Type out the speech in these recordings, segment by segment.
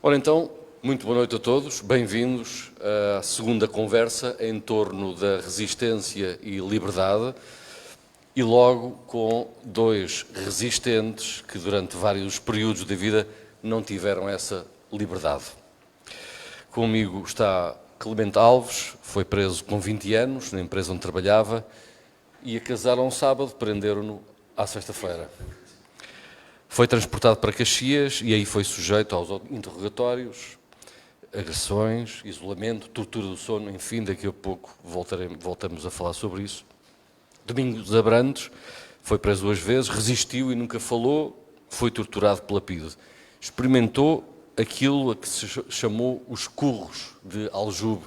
Ora então, muito boa noite a todos, bem-vindos à segunda conversa em torno da resistência e liberdade e logo com dois resistentes que durante vários períodos da vida não tiveram essa liberdade. Comigo está Clemente Alves, foi preso com 20 anos na empresa onde trabalhava e a casar um sábado, prenderam-no à sexta-feira. Foi transportado para Caxias e aí foi sujeito aos interrogatórios, agressões, isolamento, tortura do sono, enfim, daqui a pouco voltamos a falar sobre isso. Domingos Abrantes foi preso 2 vezes, resistiu e nunca falou, foi torturado pela PIDE. Experimentou aquilo a que se chamou os curros de Aljube,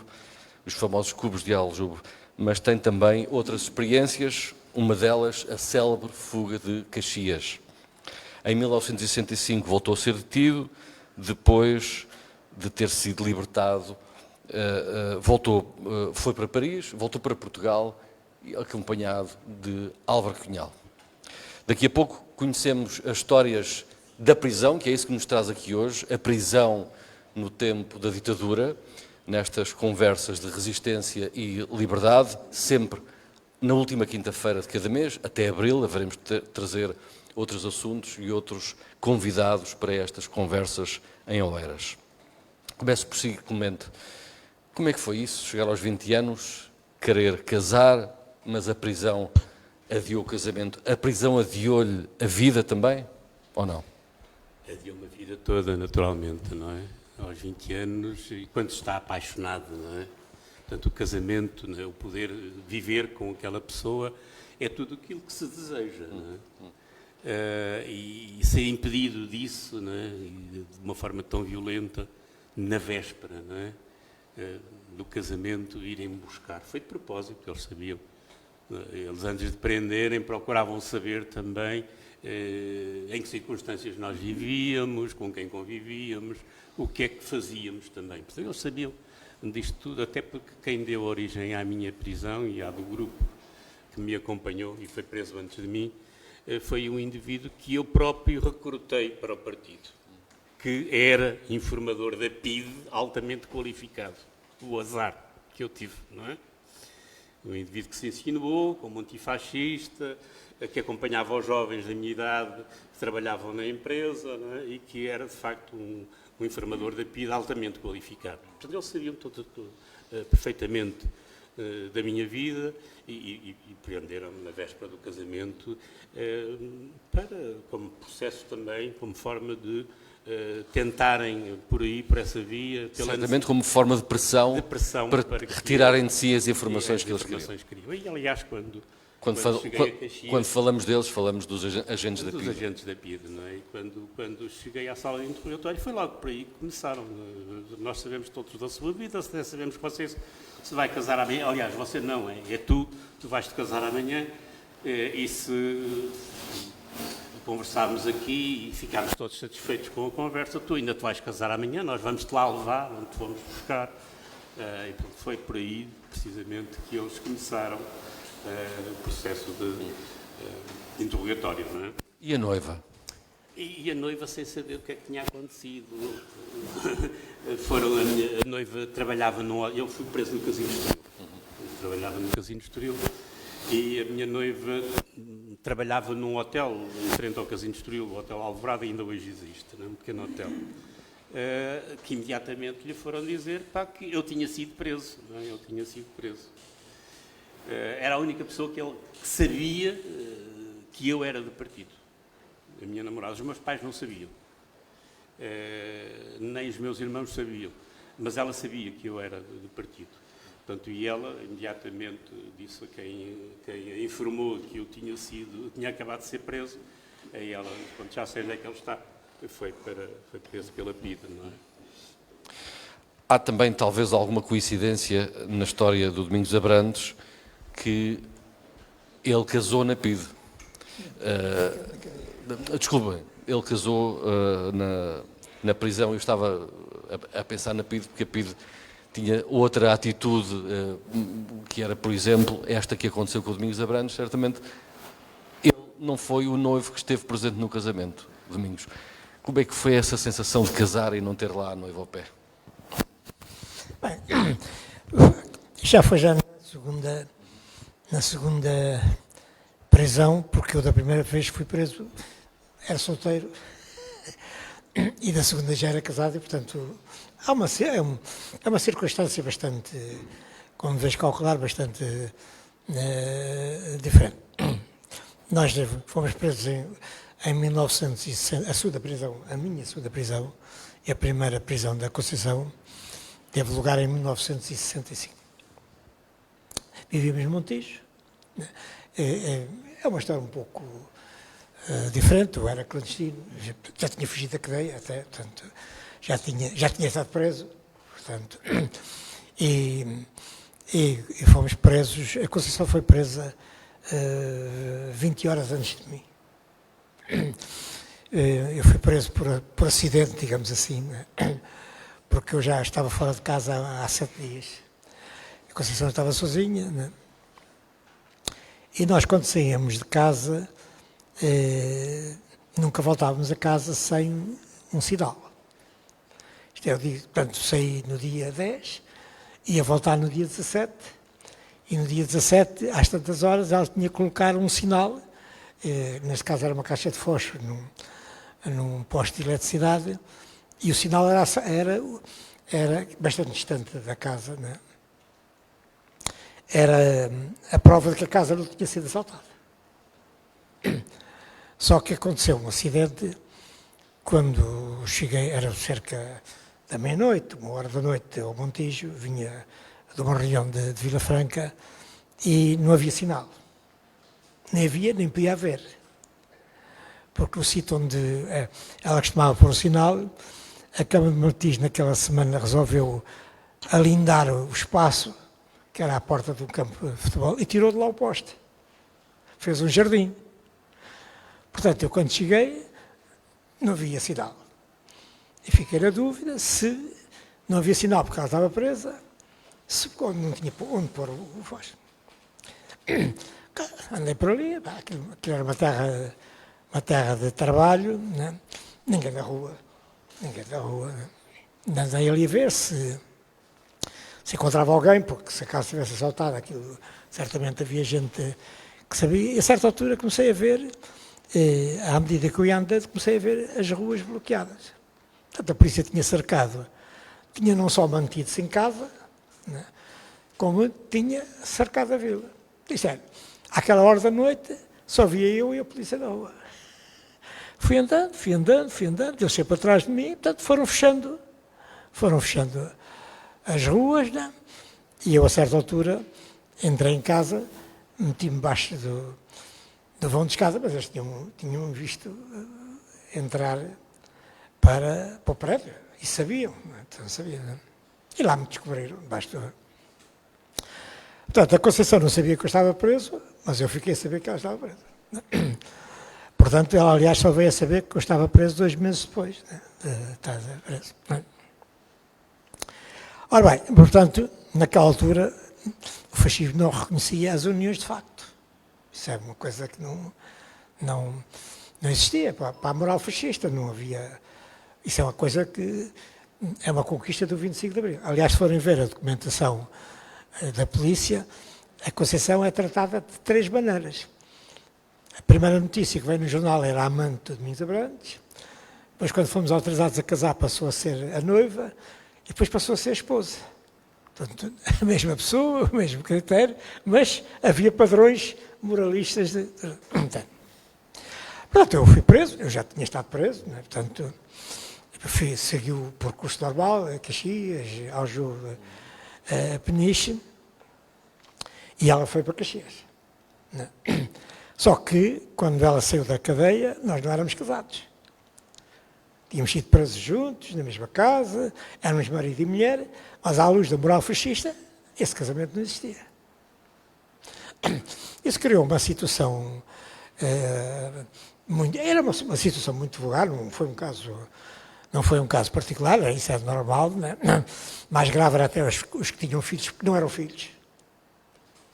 os famosos cubos de Aljube, mas tem também outras experiências, uma delas a célebre fuga de Caxias. Em 1965 voltou a ser detido, depois de ter sido libertado, foi para Paris, voltou para Portugal, acompanhado de Álvaro Cunhal. Daqui a pouco conhecemos as histórias da prisão, que é isso que nos traz aqui hoje, a prisão no tempo da ditadura, nestas conversas de resistência e liberdade, sempre na última quinta-feira de cada mês, até abril, haveremos de trazer outros assuntos e outros convidados para estas conversas em Oeiras. Começo por si, Clemente. Como é que foi isso, chegar aos 20 anos, querer casar, mas a prisão adiou o casamento? A prisão adiou-lhe a vida também, ou não? Adiou-me a vida toda, naturalmente, não é? Aos 20 anos, e quando se está apaixonado, não é? Portanto, o casamento, não é? O poder viver com aquela pessoa é tudo aquilo que se deseja, não é? E ser impedido disso, não é? De uma forma tão violenta, na véspera, não é? Do casamento, irem buscar. Foi de propósito, eles sabiam. Eles, antes de prenderem, procuravam saber também em que circunstâncias nós vivíamos, com quem convivíamos, o que é que fazíamos também. Portanto, eles sabiam disto tudo, até porque quem deu origem à minha prisão e à do grupo que me acompanhou e foi preso antes de mim, foi um indivíduo que eu próprio recrutei para o partido, que era informador da PIDE, altamente qualificado. O azar que eu tive, não é? Um indivíduo que se insinuou como antifascista, que acompanhava os jovens da minha idade que trabalhavam na empresa, não é? E que era, de facto, um informador da PIDE altamente qualificado. Portanto, eles sabiam perfeitamente da minha vida e prenderam-me na véspera do casamento como processo também, como forma de tentarem por aí, por essa via... Certamente como forma de pressão para retirarem de si as informações que eles queriam. E, aliás, quando falamos deles, falamos dos agentes da PIDE. Dos agentes da PIDE, não é? E quando cheguei à sala de interrogatório, foi logo por aí que começaram. Nós sabemos todos da sua vida, sabemos que você se vai casar amanhã. Aliás, você não, é tu vais-te casar amanhã. E se conversarmos aqui e ficarmos todos satisfeitos com a conversa, tu ainda te vais casar amanhã, nós vamos-te lá levar, onde te vamos buscar. E foi por aí, precisamente, que eles começaram o processo de interrogatório, não é? E a noiva? E a noiva, sem saber o que é que tinha acontecido. A noiva trabalhava eu fui preso no Casino Estoril. Trabalhava no Casino Estoril e a minha noiva trabalhava num hotel em frente ao Casino Estoril, o Hotel Alvorada, ainda hoje existe, né? Um pequeno hotel, que imediatamente lhe foram dizer que eu tinha sido preso, não é? Eu tinha sido preso. Era a única pessoa que sabia que eu era do partido. A minha namorada, os meus pais não sabiam, nem os meus irmãos sabiam, mas ela sabia que eu era do partido. Portanto, e ela imediatamente disse a quem a informou que eu tinha acabado de ser preso, aí ela, quando já sei onde é que ele está, foi preso pela PIDE, não é? Há também, talvez, alguma coincidência na história do Domingos Abrantes, que ele casou na PIDE. Desculpem, ele casou na prisão. Eu estava a pensar na PIDE, porque a PIDE tinha outra atitude, que era, por exemplo, esta que aconteceu com o Domingos Abrantes. Certamente, ele não foi o noivo que esteve presente no casamento, Domingos. Como é que foi essa sensação de casar e não ter lá a noiva ao pé? Bem, já foi na segunda prisão, porque eu da primeira vez fui preso, era solteiro, e da segunda já era casado, e portanto é uma circunstância bastante, como deves calcular, bastante diferente. Nós fomos presos em 1960, a minha segunda prisão, e a primeira prisão da Conceição, teve lugar em 1965. Vivíamos em Montijo. É uma história um pouco diferente. Eu era clandestino, já tinha fugido da cadeia até, portanto, já tinha estado preso, portanto, e fomos presos. A Conceição foi presa 20 horas antes de mim. Eu fui preso por acidente, digamos assim, né? Porque eu já estava fora de casa há 7 dias. A Conceição estava sozinha, né? E nós, quando saíamos de casa, nunca voltávamos a casa sem um sinal. Isto é, portanto, saí no dia 10, ia voltar no dia 17, e no dia 17, às tantas horas, ela tinha que colocar um sinal, neste caso era uma caixa de fósforo, num posto de eletricidade, e o sinal era bastante distante da casa, né? Era a prova de que a casa não tinha sido assaltada. Só que aconteceu um acidente quando cheguei, era cerca da meia-noite, 1h da noite, ao Montijo, vinha de uma reunião de Vila Franca e não havia sinal. Nem havia, nem podia haver. Porque o sítio onde ela costumava pôr o sinal, a Câmara de Martins naquela semana resolveu alindar o espaço, que era à porta do campo de futebol, e tirou de lá o poste. Fez um jardim. Portanto, eu quando cheguei, não havia sinal. E fiquei na dúvida se não havia sinal porque ela estava presa, se não tinha onde pôr o fósforo. Andei por ali, aquilo era uma terra de trabalho, né? Ninguém na rua. Né? Andei ali a ver se encontrava alguém, porque se a casa tivesse assaltada, aquilo certamente havia gente que sabia. E a certa altura comecei a ver, à medida que eu ia andando, comecei a ver as ruas bloqueadas. Portanto, a polícia tinha cercado, tinha não só mantido-se em casa, né, como tinha cercado a vila. Isto é, àquela hora da noite, só via eu e a polícia na rua. Fui andando, eles sempre atrás de mim, portanto foram fechando as ruas, né? E eu, a certa altura, entrei em casa, meti-me embaixo do vão de escada, mas eles tinham visto entrar para o prédio, e sabiam, então sabiam, né? E lá me descobriram, debaixo do... Portanto, a Conceição não sabia que eu estava preso, mas eu fiquei a saber que ela estava presa. Né? Portanto, ela, aliás, só veio a saber que eu estava preso 2 meses depois, né, de estar preso. Né? Ora bem, portanto, naquela altura, o fascismo não reconhecia as uniões de facto. Isso é uma coisa que não existia. Para a moral fascista não havia... Isso é uma coisa que é uma conquista do 25 de Abril. Aliás, se forem ver a documentação da polícia, a Conceição é tratada de 3 maneiras. A primeira notícia que veio no jornal era a amante do Domingos Abrantes, depois, quando fomos autorizados a casar, passou a ser a noiva, e depois passou a ser a esposa. Portanto, a mesma pessoa, o mesmo critério, mas havia padrões moralistas. Portanto, eu fui preso, eu já tinha estado preso, né? Portanto, segui o percurso normal, a Caxias, Aljube, a Peniche, e ela foi para Caxias. Né? Só que, quando ela saiu da cadeia, nós não éramos casados. Tínhamos sido presos juntos, na mesma casa, éramos marido e mulher, mas à luz da moral fascista, esse casamento não existia. Isso criou uma situação era uma situação muito vulgar, não foi um caso particular, isso é normal, né? Mais grave era até os que tinham filhos, porque não eram filhos.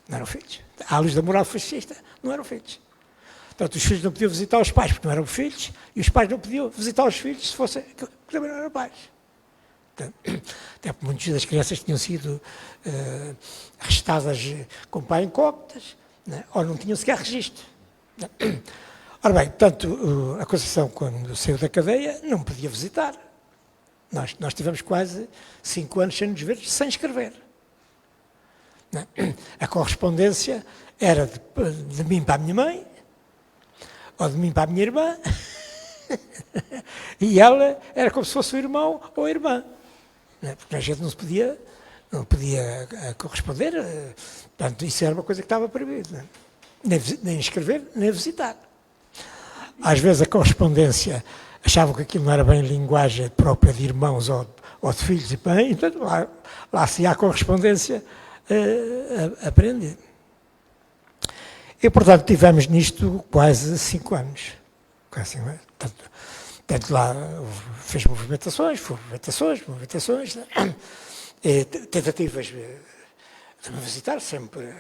Não eram filhos. À luz da moral fascista, não eram filhos. Portanto, os filhos não podiam visitar os pais, porque não eram filhos, e os pais não podiam visitar os filhos se fossem, que também não eram pais. Portanto, até porque muitas das crianças tinham sido arrestadas com pai incógnitas, né? Ou não tinham sequer registro. Né? Ora bem, portanto, a Conceição, quando saiu da cadeia, não podia visitar. Nós tivemos quase 5 anos sem nos ver, sem escrever. Né? A correspondência era de mim para a minha mãe, ou de mim para a minha irmã, e ela era como se fosse o irmão ou a irmã. Né? Porque a gente não podia corresponder, portanto, isso era uma coisa que estava proibido. Né? Nem escrever, nem visitar. Às vezes a correspondência achavam que aquilo não era bem linguagem própria de irmãos ou de filhos e bem, então lá se há correspondência aprender. E, portanto, tivemos nisto quase 5 anos. Quase 5 anos. Portanto, lá fez movimentações, né? E tentativas de me visitar, sempre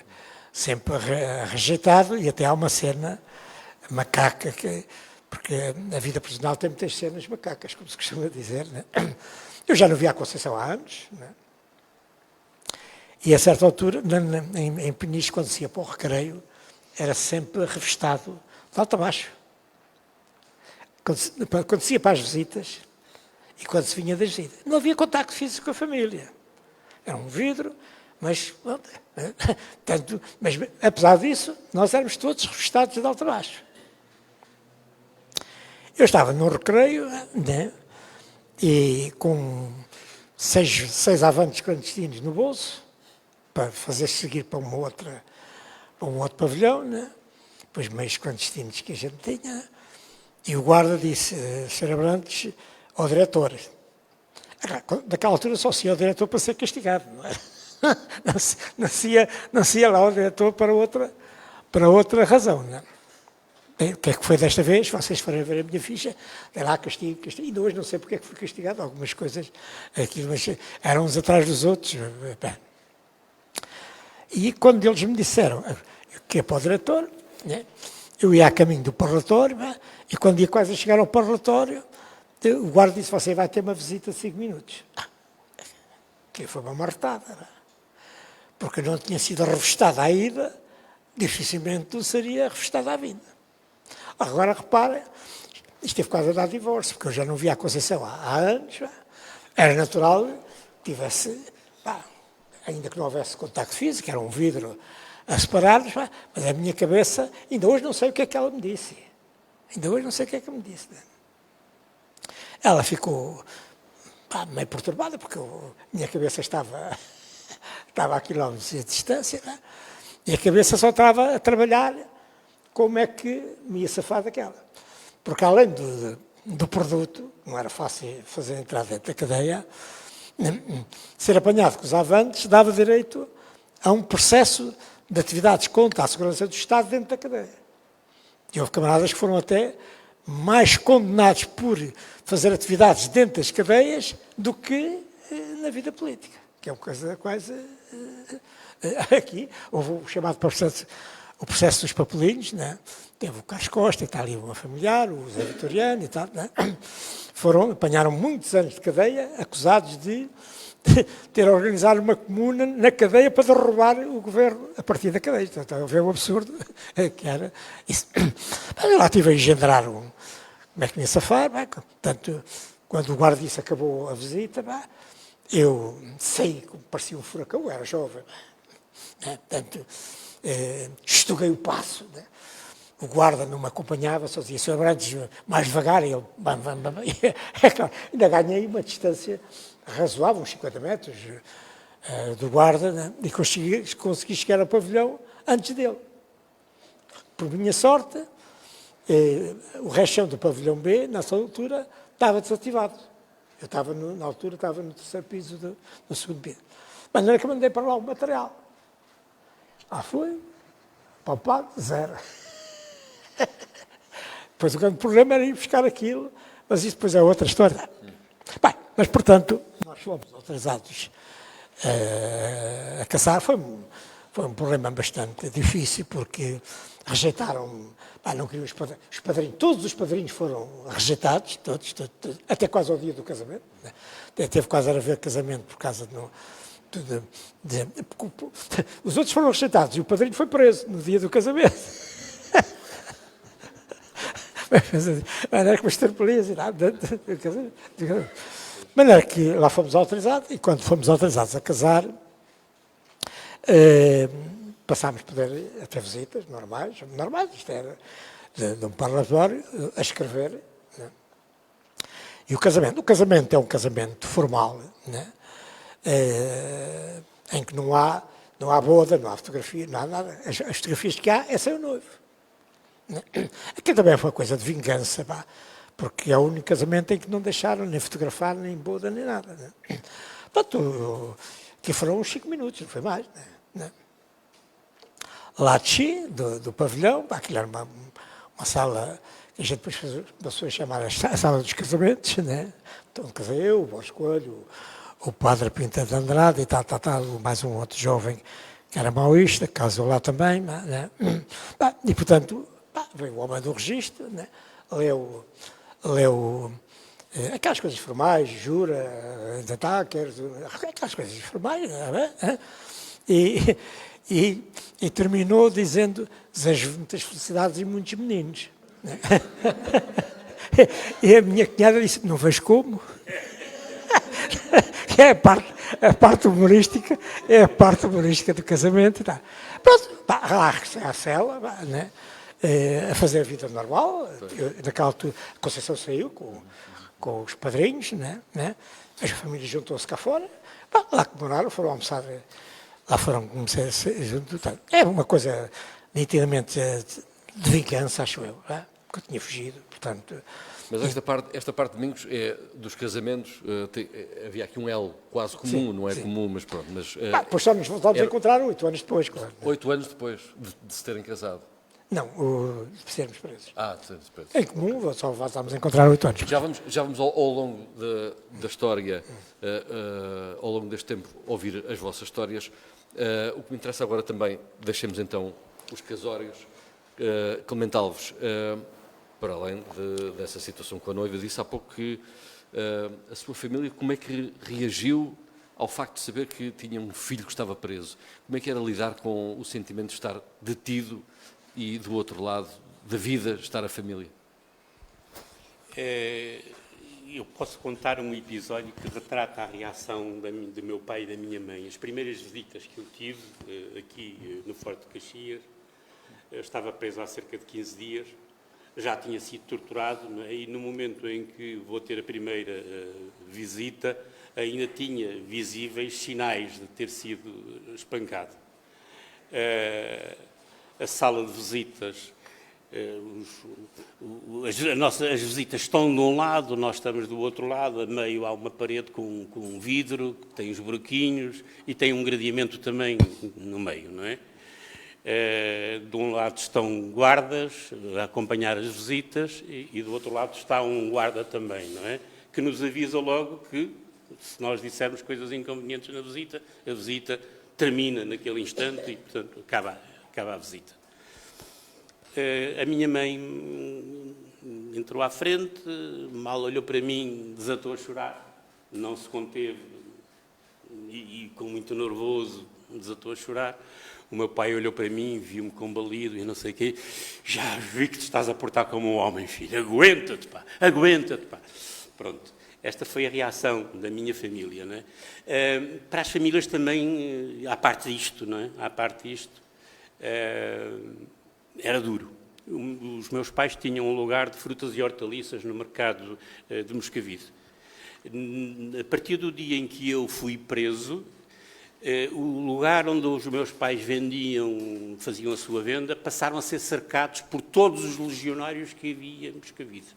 rejeitado, e até há uma cena macaca, porque a vida personal tem muitas cenas macacas, como se costuma dizer. Né? Eu já não via a Conceição há anos, né? E a certa altura, em Peniche, quando se ia para o recreio, era sempre revistado de alto a baixo. Quando se ia para as visitas e quando se vinha das visitas. Não havia contacto físico com a família. Era um vidro, mas apesar disso, nós éramos todos revistados de alto a baixo. Eu estava num recreio, né, e com 6 avantes clandestinos no bolso, para fazer seguir para um outro pavilhão, né, depois meios clandestinos que a gente tinha, e o guarda disse, Sr. Abrantes, ao diretor. Naquela altura só se ia ao diretor para ser castigado, não é? Não se ia lá ao diretor para outra razão, não é? Bem, o que é que foi desta vez? Vocês foram ver a minha ficha, é lá castigo, e hoje não sei porque é que fui castigado, algumas coisas, aquilo, mas eram uns atrás dos outros. Bem. E quando eles me disseram que é para o diretor, né, eu ia a caminho do parlatório, né, e quando ia quase a chegar ao parlatório, o guarda disse, você vai ter uma visita de 5 minutos. Que foi uma marretada, né? Porque não tinha sido revestada à ida, dificilmente seria revestada à vinda. Agora, repara, isto é por causa da divórcio, porque eu já não via a Conceição há anos, era natural que tivesse, ainda que não houvesse contacto físico, era um vidro a separar-nos, mas a minha cabeça, ainda hoje não sei o que é que ela me disse. Ela ficou meio perturbada, porque a minha cabeça estava a quilómetros de distância, né? E a cabeça só estava a trabalhar como é que me ia safar daquela. Porque além do produto, não era fácil fazer entrar dentro da cadeia, ser apanhado com os avantes dava direito a um processo de atividades contra a segurança do Estado dentro da cadeia. E houve camaradas que foram até mais condenados por fazer atividades dentro das cadeias do que na vida política, que é uma coisa quase... Aqui houve o chamado processo dos papelinhos, né? Teve o Carlos Costa, está ali uma familiar, o Zé Vitoriano e tal, né? Apanharam muitos anos de cadeia, acusados de ter organizado uma comuna na cadeia para derrubar o governo a partir da cadeia. Então, a ver o absurdo que era isso. Eu lá tive a engendrar como é que me ia safar, portanto, quando o guarda disse acabou a visita, eu saí como parecia um furacão, eu era jovem, portanto, estuguei o passo, né? O guarda não me acompanhava, só dizia, Sr. Abrantes, mais devagar, e ele, é claro, ainda ganhei uma distância razoável, uns 50 metros do guarda, né? E consegui chegar ao pavilhão antes dele. Por minha sorte, o rechão do pavilhão B, nessa altura, estava desativado. Eu estava, na altura, estava no 3º piso do 2º piso. Mas não é que eu mandei para lá o material. Foi, palpado, 0. Depois o grande problema era ir buscar aquilo, mas isso depois é outra história. Bem, mas portanto, nós fomos autorizados a caçar, foi foi um problema bastante difícil, porque rejeitaram, não queriam os padrinhos, todos os padrinhos foram rejeitados, todos, até quase ao dia do casamento, né? Teve quase a haver casamento por causa os outros foram rejeitados e o padrinho foi preso no dia do casamento. Maneira que umas terpolias e nada. De maneira que lá fomos autorizados, e quando fomos autorizados a casar, passámos a poder até visitas normais, isto era de um parlatório, a escrever. Né? E o casamento é um casamento formal, né? Em que não há boda, não há fotografia, não há nada. As fotografias que há é sem o noivo. Aqui também foi uma coisa de vingança, porque é o único casamento em que não deixaram nem fotografar, nem boda, nem nada. Né? Portanto, aqui foram uns 5 minutos, não foi mais. Né? Lá desci, do pavilhão, aquilo era uma sala que a gente depois passou a chamar a sala dos casamentos, né? Então casei eu, o Borges Coelho, o padre Pinta de Andrade e tal, mais um outro jovem que era maoísta, que casou lá também. Né? E, portanto, veio o homem do registro, né? leu aquelas coisas formais, jura, aquelas coisas formais, né? E terminou dizendo: desejo muitas felicidades e muitos meninos. Né? E a minha cunhada disse: não vejo como. Que é a parte humorística, do casamento. Tá. Pronto, lá à cela, né? A fazer a vida normal. Naquela altura, a Conceição saiu com os padrinhos, né? A família juntou-se cá fora, lá comemoraram, foram almoçar, lá foram começar junto. É uma coisa nitidamente de vingança, acho eu, né? Que eu tinha fugido, portanto. Mas esta parte, Domingos, é dos casamentos, havia aqui um elo quase comum, sim, não é sim. comum, mas pronto. Depois só nos voltámos a encontrar 8 anos depois, claro. 8 anos depois de se terem casado. Não, de sermos presos. De sermos presos. Em comum, só voltámos a encontrar 8 anos. Já vamos ao longo da história, ao longo deste tempo, ouvir as vossas histórias. O que me interessa agora também, deixemos então os casórios. Clemente Alves, para além dessa situação com a noiva, disse há pouco que a sua família, como é que reagiu ao facto de saber que tinha um filho que estava preso? Como é que era lidar com o sentimento de estar detido e, do outro lado da vida, estar a família? Eu posso contar um episódio que retrata a reação do meu pai e da minha mãe. As primeiras visitas que eu tive aqui no Forte de Caxias, eu estava preso há cerca de 15 dias, já tinha sido torturado, né? E no momento em que vou ter a primeira visita, ainda tinha visíveis sinais de ter sido espancado. A sala de visitas, as visitas estão de um lado, nós estamos do outro lado, a meio há uma parede com vidro, que tem os buraquinhos e tem um gradeamento também no meio, não é? De um lado estão guardas a acompanhar as visitas e do outro lado está um guarda também, não é? Que nos avisa logo que, se nós dissermos coisas inconvenientes na visita, a visita termina naquele instante e, portanto, acaba a visita. A minha mãe entrou à frente, mal olhou para mim, desatou a chorar, não se conteve e com muito nervoso, desatou a chorar. O meu pai olhou para mim, viu-me combalido e não sei o quê. Já vi que te estás a portar como um homem, filho. Aguenta-te, pá. Aguenta-te, pá. Pronto. Esta foi a reação da minha família, não é? Para as famílias também, à parte disto, não é? À parte disto, era duro. Os meus pais tinham um lugar de frutas e hortaliças no mercado de Moscavide. A partir do dia em que eu fui preso, o lugar onde os meus pais faziam a sua venda, passaram a ser cercados por todos os legionários que havia em Moscavide.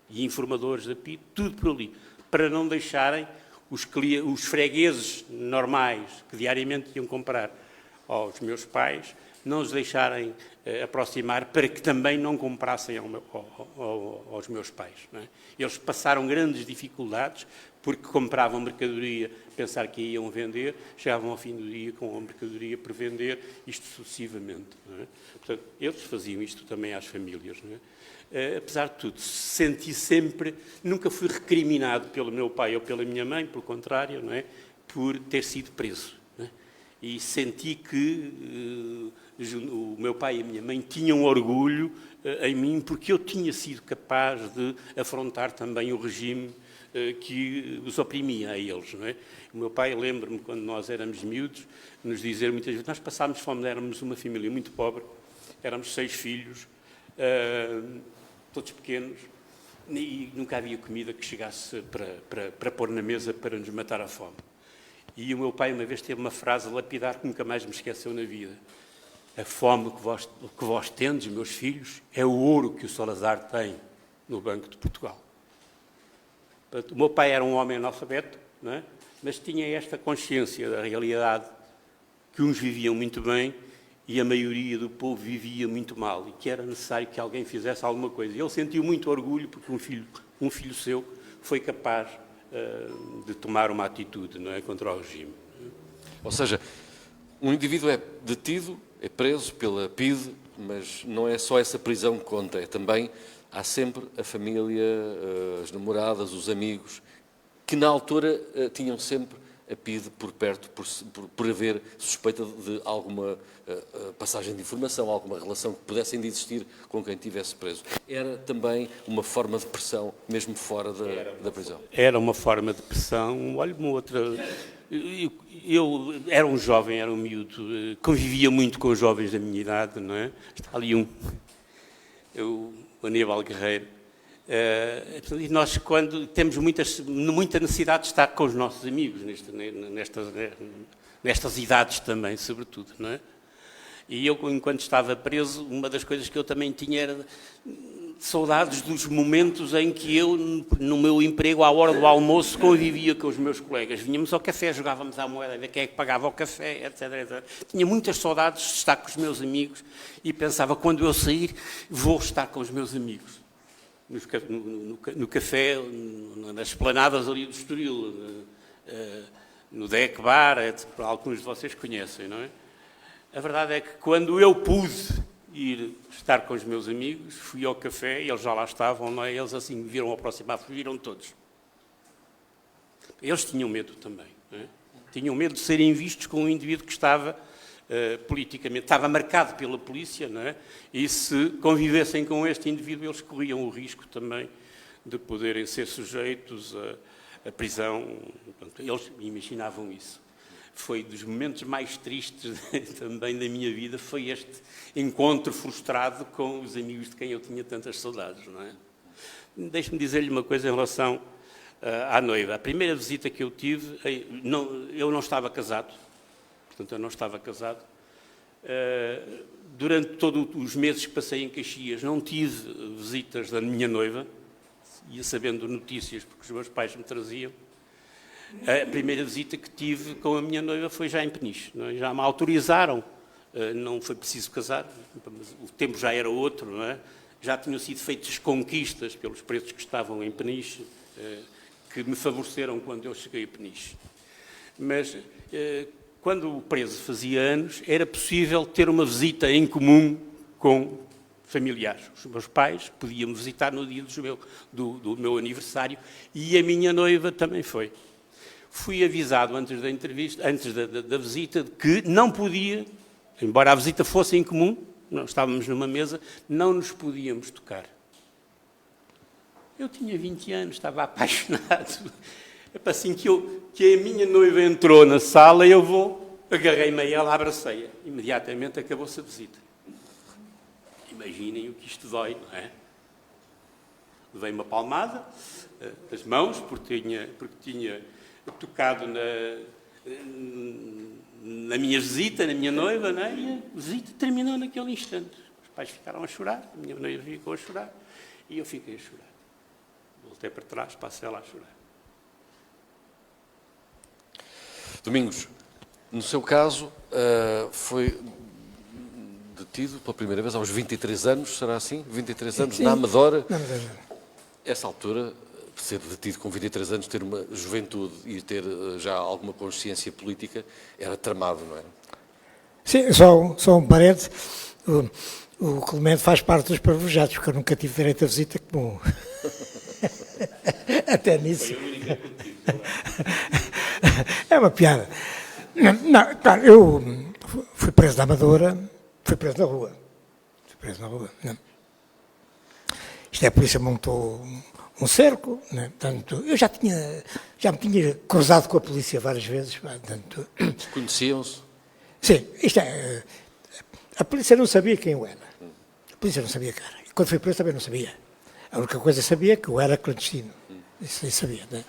E informadores da PID, tudo por ali, para não deixarem os fregueses normais que diariamente iam comprar aos meus pais, não os deixarem aproximar para que também não comprassem aos meus pais. Não é? Eles passaram grandes dificuldades porque compravam mercadoria, pensar que iam vender, chegavam ao fim do dia com a mercadoria por vender, isto sucessivamente. Não é? Portanto, eles faziam isto também às famílias. Não é? Apesar de tudo, senti sempre, nunca fui recriminado pelo meu pai ou pela minha mãe, pelo contrário, não é? Por ter sido preso. Não é? E senti que o meu pai e a minha mãe tinham orgulho em mim, porque eu tinha sido capaz de afrontar também o regime que os oprimia a eles. Não é? O meu pai, lembro-me, quando nós éramos miúdos, nos dizer muitas vezes, nós passámos fome, éramos uma família muito pobre, éramos 6 filhos, todos pequenos, e nunca havia comida que chegasse para pôr na mesa para nos matar à fome. E o meu pai uma vez teve uma frase lapidar que nunca mais me esqueceu na vida. A fome que vós tendes, meus filhos, é o ouro que o Salazar tem no Banco de Portugal. O meu pai era um homem analfabeto, não é? Mas tinha esta consciência da realidade que uns viviam muito bem e a maioria do povo vivia muito mal e que era necessário que alguém fizesse alguma coisa. Ele sentiu muito orgulho porque um filho seu foi capaz de tomar uma atitude, não é, contra o regime. Ou seja, um indivíduo é detido, é preso pela PIDE, mas não é só essa prisão que conta, é também, há sempre a família, as namoradas, os amigos, que na altura tinham sempre a PIDE por perto, por haver suspeita de alguma passagem de informação, alguma relação que pudessem de existir com quem estivesse preso. Era também uma forma de pressão, mesmo fora da prisão. Era uma forma de pressão. Olha, uma outra... Eu era um jovem, era um miúdo, convivia muito com os jovens da minha idade, não é? Está ali o Aníbal Guerreiro. E nós, quando temos muita necessidade de estar com os nossos amigos, nestas idades também, sobretudo, não é? E eu, enquanto estava preso, uma das coisas que eu também tinha era saudades dos momentos em que eu, no meu emprego, à hora do almoço, convivia com os meus colegas. Vinhamos ao café, jogávamos à moeda, a ver quem é que pagava o café, etc, etc. Tinha muitas saudades de estar com os meus amigos e pensava, quando eu sair, vou estar com os meus amigos. No café, nas esplanadas ali do Estoril, no Deck Bar, alguns de vocês conhecem, não é? A verdade é que quando eu pude ir estar com os meus amigos, fui ao café e eles já lá estavam, não é? Eles assim me viram aproximar, fugiram todos. Eles tinham medo também, não é? Tinham medo de serem vistos como um indivíduo que estava politicamente, estava marcado pela polícia, não é? E se convivessem com este indivíduo, eles corriam o risco também de poderem ser sujeitos à prisão. Portanto, eles imaginavam isso. Foi dos momentos mais tristes também da minha vida, foi este encontro frustrado com os amigos de quem eu tinha tantas saudades, não é? Deixe-me dizer-lhe uma coisa em relação à noiva. A primeira visita que eu tive, eu não estava casado, portanto eu não estava casado. Durante todos os meses que passei em Caxias não tive visitas da minha noiva, ia sabendo notícias porque os meus pais me traziam. A primeira visita que tive com a minha noiva foi já em Peniche. Não é? Já me autorizaram, não foi preciso casar, mas o tempo já era outro, não é? Já tinham sido feitas conquistas pelos presos que estavam em Peniche, que me favoreceram quando eu cheguei a Peniche. Mas quando o preso fazia anos, era possível ter uma visita em comum com familiares. Os meus pais podiam me visitar no dia do meu aniversário e a minha noiva também foi. Fui avisado antes da entrevista, antes da visita, de que não podia, embora a visita fosse em comum, nós estávamos numa mesa, não nos podíamos tocar. Eu tinha 20 anos, estava apaixonado. É para assim que a minha noiva entrou na sala, agarrei-me a ela, abracei-a. Imediatamente acabou-se a visita. Imaginem o que isto dói, não é? Levei uma palmada das mãos, porque tinha tocado na minha visita, na minha noiva, não é? E a visita terminou naquele instante. Os pais ficaram a chorar, a minha noiva ficou a chorar e eu fiquei a chorar. Voltei para trás, passei ela a chorar. Domingos, no seu caso, foi detido pela primeira vez aos 23 anos, será assim? 23 anos, Sim. na Amadora. Na Amadora. Essa altura, ser detido com 23 anos, ter uma juventude e ter já alguma consciência política, era tramado, não é? Sim, só um parênteses. O Clemente faz parte dos privilegiados, porque eu nunca tive direito a visita comum. Até nisso. É uma piada. Não, claro, eu fui preso na Amadora, fui preso na rua. Não. Isto é, a polícia montou um cerco, né? Portanto, eu já me tinha cruzado com a polícia várias vezes. Portanto, conheciam-se? Sim, isto é, a polícia não sabia quem eu era. A polícia não sabia quem era. E quando fui preso também não sabia. A única coisa que sabia é que eu era clandestino. Isso eu sabia, né?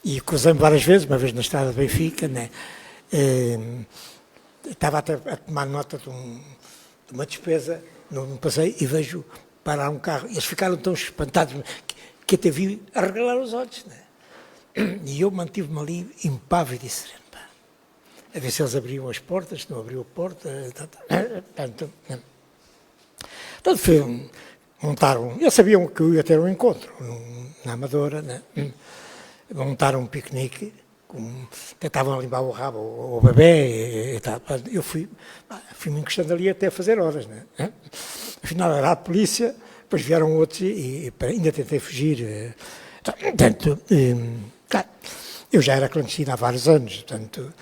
E cruzei-me várias vezes, uma vez na estrada de Benfica, né? Estava até a tomar nota de uma despesa num passeio e vejo parar um carro. E eles ficaram tão espantados que até vi arregalar os olhos, né? E eu mantive-me ali impávido e sereno, pá. A ver se eles abriam as portas, se não abriu a porta. Portanto, montaram. Eles sabiam que eu ia ter um encontro na Amadora, né? Montaram um piquenique, tentavam limpar o rabo ao bebê e tal. Eu fui-me encostando ali até fazer horas, né? Afinal era a polícia, depois vieram outros e ainda tentei fugir. Portanto, claro, eu já era clandestino há vários anos, portanto,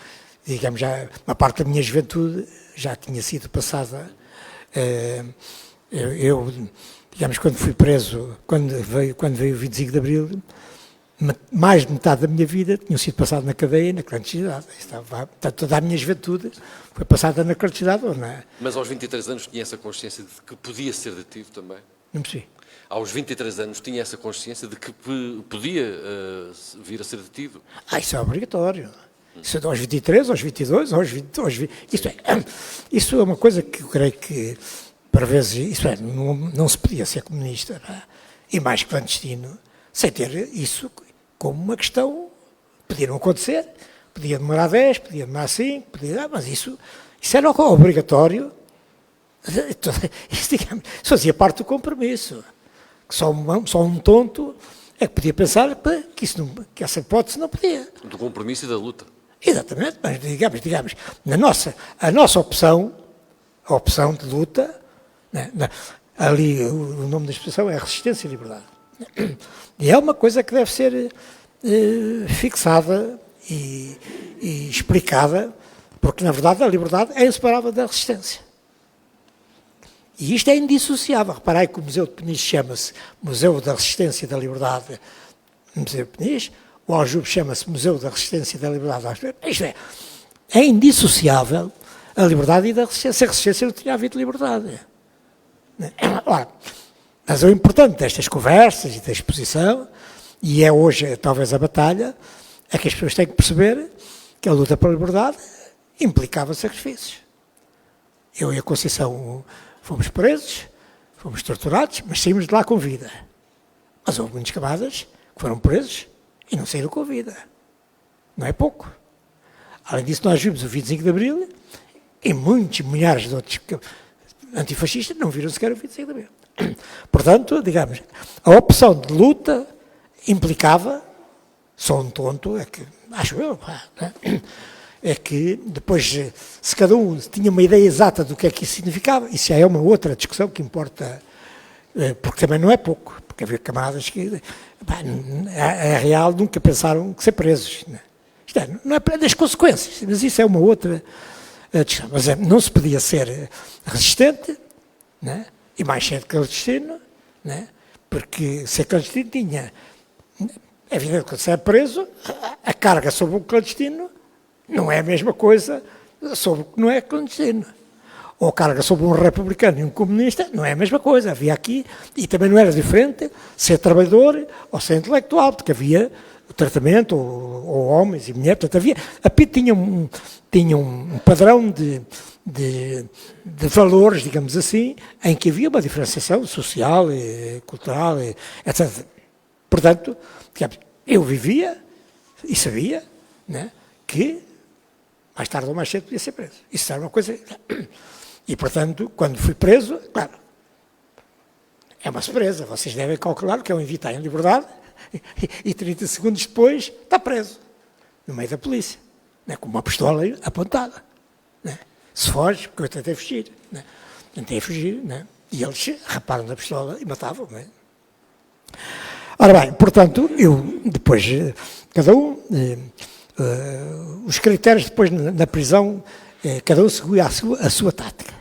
digamos, já uma parte da minha juventude já tinha sido passada. Digamos, quando fui preso, quando veio o 25 de Abril, mais de metade da minha vida tinha sido passado na cadeia e na clandestinidade. Portanto, toda a minha juventude foi passada na clandestinidade ou na... Mas aos 23 anos tinha essa consciência de que podia ser detido também? Não percebi. Aos 23 anos tinha essa consciência de que podia vir a ser detido? Isso é obrigatório. Isso é aos 23, aos 22, aos 20... Isso é uma coisa que eu creio que, por vezes, não se podia ser comunista, não é? E mais clandestino, sem ter isso como uma questão. Podia não acontecer, podia demorar 10, podia demorar 5, mas isso era obrigatório. Isso, digamos, fazia parte do compromisso. Só um tonto é que podia pensar que essa hipótese não podia. Do compromisso e da luta. Exatamente, mas digamos a nossa opção, a opção de luta, né, ali o nome da expressão é resistência e liberdade. E é uma coisa que deve ser fixada e explicada, porque na verdade a liberdade é inseparável da resistência. E isto é indissociável. Reparai que o Museu de Peniche chama-se Museu da Resistência e da Liberdade, Museu de Peniche, o Aljube chama-se Museu da Resistência e da Liberdade. Isto é indissociável a liberdade e da resistência. Sem resistência não tinha havido liberdade. Ora, mas o importante destas conversas e da exposição, e é hoje talvez a batalha, é que as pessoas têm que perceber que a luta pela liberdade implicava sacrifícios. Eu e a Conceição fomos presos, fomos torturados, mas saímos de lá com vida. Mas houve muitos camaradas que foram presos e não saíram com vida. Não é pouco. Além disso, nós vimos o 25 de Abril e muitos milhares de outros antifascistas não viram sequer o 25 de Abril. Portanto, digamos, a opção de luta implicava, só um tonto, é que, acho eu, é que depois, se cada um tinha uma ideia exata do que é que isso significava, isso já é uma outra discussão que importa, porque também não é pouco, porque havia camaradas que, é real, nunca pensaram que ser presos. Né? Isto não é das consequências, mas isso é uma outra discussão. Mas não se podia ser resistente, né? E mais cedo clandestino, né? Porque ser clandestino tinha... É evidente que quando você é preso, a carga sobre o clandestino não é a mesma coisa sobre o que não é clandestino. Ou a carga sobre um republicano e um comunista não é a mesma coisa. Havia aqui, e também não era diferente, ser trabalhador ou ser intelectual, porque havia o tratamento, ou homens e mulheres, portanto havia... A PIT tinha um padrão de valores, digamos assim, em que havia uma diferenciação social, cultural, etc. Portanto, digamos, eu vivia e sabia, né, que mais tarde ou mais cedo podia ser preso. Isso era uma coisa... E, portanto, quando fui preso, claro, é uma surpresa. Vocês devem calcular que é um evitar em liberdade e 30 segundos depois está preso, no meio da polícia, né, com uma pistola apontada. Né? Se foge, porque eu tentei fugir. Né? Tentei fugir, né? E eles raparam na pistola e matavam. Né? Ora bem, portanto, eu depois, cada um, os critérios depois na prisão, cada um seguia a sua tática.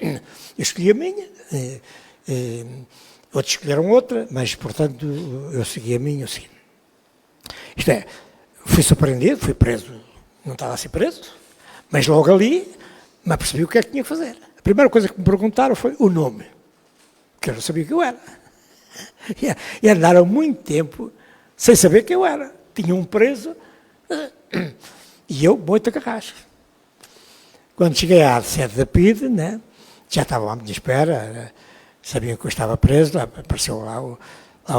Eu escolhi a minha, outros escolheram outra, mas, portanto, eu segui a minha, assim. Isto é, fui surpreendido, fui preso, não estava a ser preso, mas logo ali me apercebi o que é que tinha que fazer. A primeira coisa que me perguntaram foi o nome, que eu não sabia que eu era. E andaram muito tempo sem saber que eu era. Tinham um preso e eu muito a carrasco. Quando cheguei à sede da PIDE, né, já estavam à minha espera, sabiam que eu estava preso, apareceu lá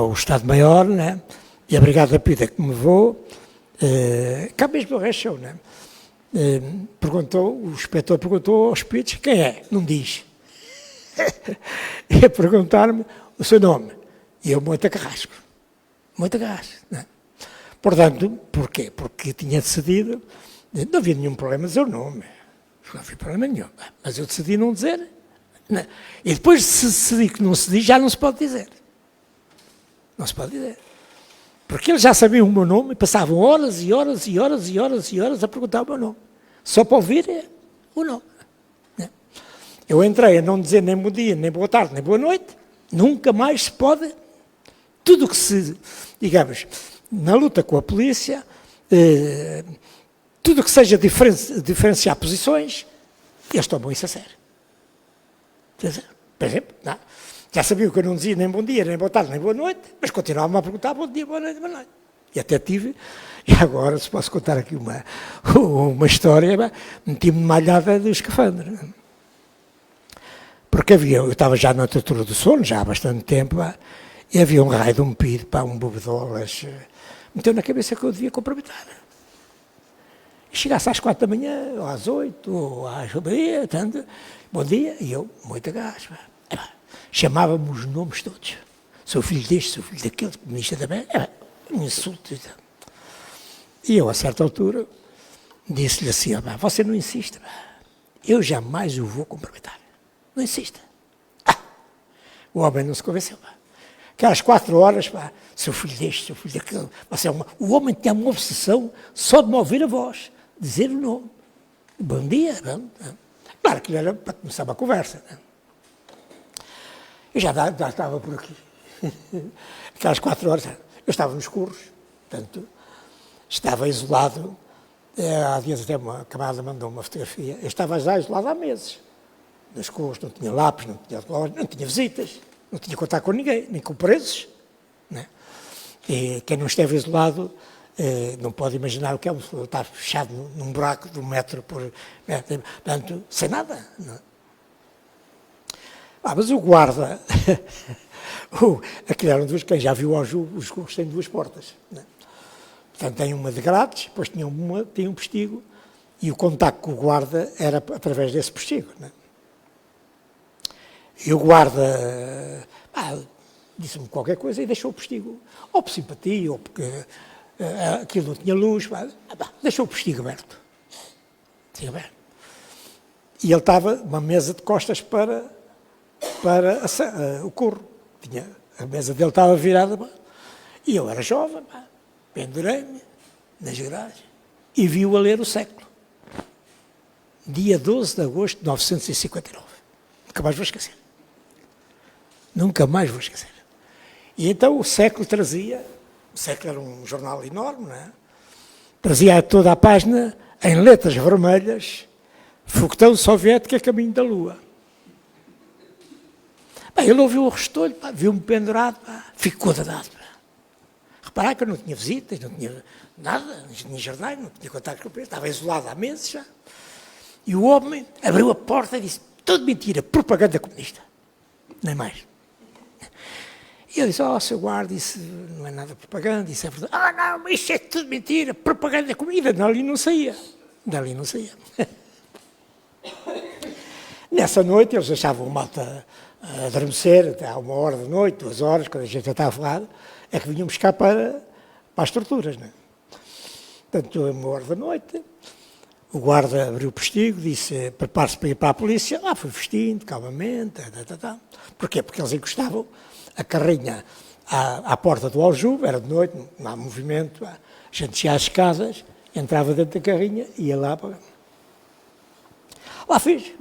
o Estado-Maior, né, e a Brigada da PIDE que me levou, cá mesmo o resto, né, o inspetor perguntou aos PIDEs quem é, não diz. E a perguntar-me o seu nome. E eu muito a carrasco. Muito a carrasco. Né? Portanto, porquê? Porque tinha decidido, não havia nenhum problema dizer o nome. Não havia problema nenhum. Mas eu decidi não dizer. Né? E depois, se decidi que não se diz, já não se pode dizer. Não se pode dizer. Porque eles já sabiam o meu nome e passavam horas e horas e horas e horas e horas a perguntar o meu nome. Só para ouvir o nome. Né? Eu entrei a não dizer nem bom dia, nem boa tarde, nem boa noite. Nunca mais se pode. Tudo o que se, digamos, na luta com a polícia, tudo o que seja diferenciar posições, eles tomam isso a sério. Por exemplo, não, já sabiam que eu não dizia nem bom dia, nem boa tarde, nem boa noite, mas continuavam a perguntar bom dia, boa noite, boa noite. E até tive, e agora se posso contar aqui uma história, meti-me numa alhada do escafandro. Porque eu estava já na altura do sono, já há bastante tempo, e havia um raio de um PIDE, um bobedolas, meteu na cabeça que eu devia comprometer. E chegasse às 4 da manhã, ou às 8, ou às meia, tanto, bom dia, e eu, muito agacho. Chamava-me os nomes todos. Sou filho deste, sou filho daquele, comunista também, um insulto. E eu, a certa altura, disse-lhe assim, você não insista, eu jamais o vou comprometer. Não insista. O homem não se convenceu. Aquelas 4 horas, seu filho deste, seu filho daquele. O homem tinha uma obsessão só de me ouvir a voz, dizer o nome. Bom dia. Não. Claro que era para começar uma conversa. Não? Eu já estava por aqui. Aquelas 4 horas, eu estava nos curros, portanto, estava isolado. Há dias até uma camarada mandou uma fotografia. Eu estava já isolado há meses. Nas curros, não tinha lápis, não tinha relógio, não tinha visitas, não tinha contato com ninguém, nem com presos. Né? E quem não esteve isolado não pode imaginar o que é estar fechado num buraco de 1 metro por metro, portanto, sem nada. Não. Mas o guarda, aquilo eram 2, quem já viu os curros têm 2 portas. Né? Portanto, tem uma de grades, depois tinha um postigo, e o contacto com o guarda era através desse postigo. Né? E o guarda disse-me qualquer coisa e deixou o postigo, ou por simpatia, ou porque aquilo não tinha luz, deixou o postigo aberto. E ele estava numa mesa de costas para o curro. A mesa dele estava virada, e eu era jovem, pendurei-me nas grades e vi-o a ler o século. Dia 12 de agosto de 1959. Nunca mais vou esquecer. Nunca mais vou esquecer. E então o século era um jornal enorme, não é? Trazia toda a página, em letras vermelhas, foguetão soviético a caminho da Lua. Ele ouviu o restolho, viu-me pendurado, ficou danado. Reparar que eu não tinha visitas, não tinha nada, não tinha jornais, não tinha contato com o preço, estava isolado há meses já. E o homem abriu a porta e disse, tudo mentira, propaganda comunista. Nem mais. E eu disse, seu guarda, isso não é nada propaganda, isso é verdade. Não, mas isso é tudo mentira, propaganda comunista. Dali não saía. Nessa noite eles deixavam o malta a adormecer até à 1h da noite, 2 horas, quando a gente já estava falado, é que vinham buscar para as torturas, não é? Portanto, a 1h da noite, o guarda abriu o postigo, disse, prepare-se para ir para a polícia. Lá fui vestindo, calmamente, Porquê? Porque eles encostavam a carrinha à porta do aljube, era de noite, não há movimento, a gente ia às escadas, entrava dentro da carrinha e ia lá para... Lá fiz,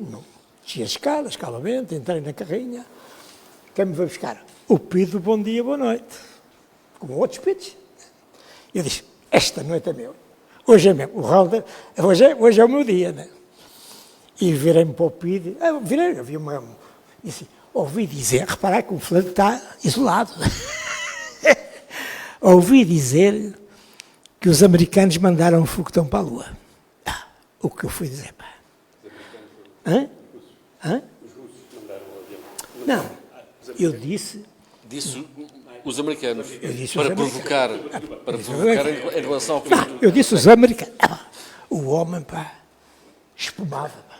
desci as escadas, calmamente, entrei na carrinha. Quem me veio buscar? O Pido, bom dia, boa noite. Como outros Pidos. Eu disse, esta noite é meu. Hoje é mesmo. Hoje é o meu dia, né? E virei-me para o Pido. Ouvi dizer, reparar que o fulano está isolado. Ouvi dizer que os americanos mandaram um foguetão para a Lua. O que eu fui dizer, pá? Hã? Os russos mandaram o avião. Não, eu disse... Disse os americanos, disse para os provocar, em relação ao que... Não, eu disse os americanos. O homem, pá, espumava, pá.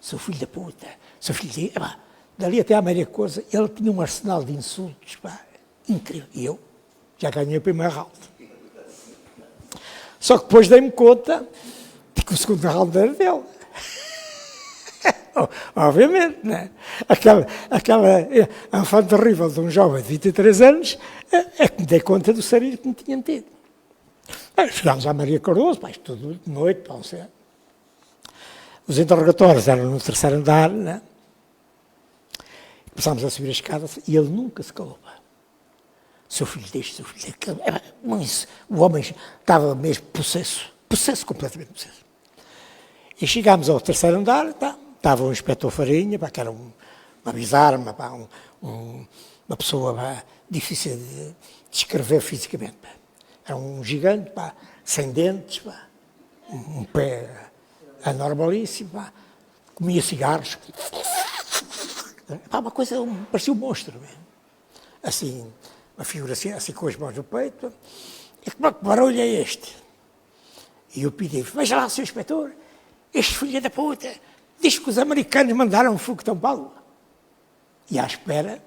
Seu filho da puta, seu filho de... Pá, dali até à meia coisa, ele tinha um arsenal de insultos, pá, incrível. E eu já ganhei o primeiro round. Só que depois dei-me conta de que o segundo round era dele. Obviamente, né? Aquela enfant terrível de um jovem de 23 anos é que me dei conta do sarilho que me tinham tido. Chegámos à Maria Cardoso, pá, isto tudo de noite, pá, os interrogatórios eram no 3º andar, né? Começámos a subir as escadas e ele nunca se calou, pá. Seu filho deste, seu filho daquele. O homem estava mesmo possesso completamente possesso. E chegámos ao 3º andar, tá? Estava o inspetor Farinha, pá, que era uma bizarra, pá, uma pessoa, pá, difícil de descrever fisicamente. Pá. Era um gigante, pá, sem dentes, pá, um pé anormalíssimo, pá, comia cigarros. Pá, uma coisa, parecia um monstro mesmo. Assim, uma figura assim com as mãos no peito. E que barulho é este? E eu pedi, veja lá, Sr. Inspetor, este filho da puta diz que os americanos mandaram um foguetão para a Lua. E à espera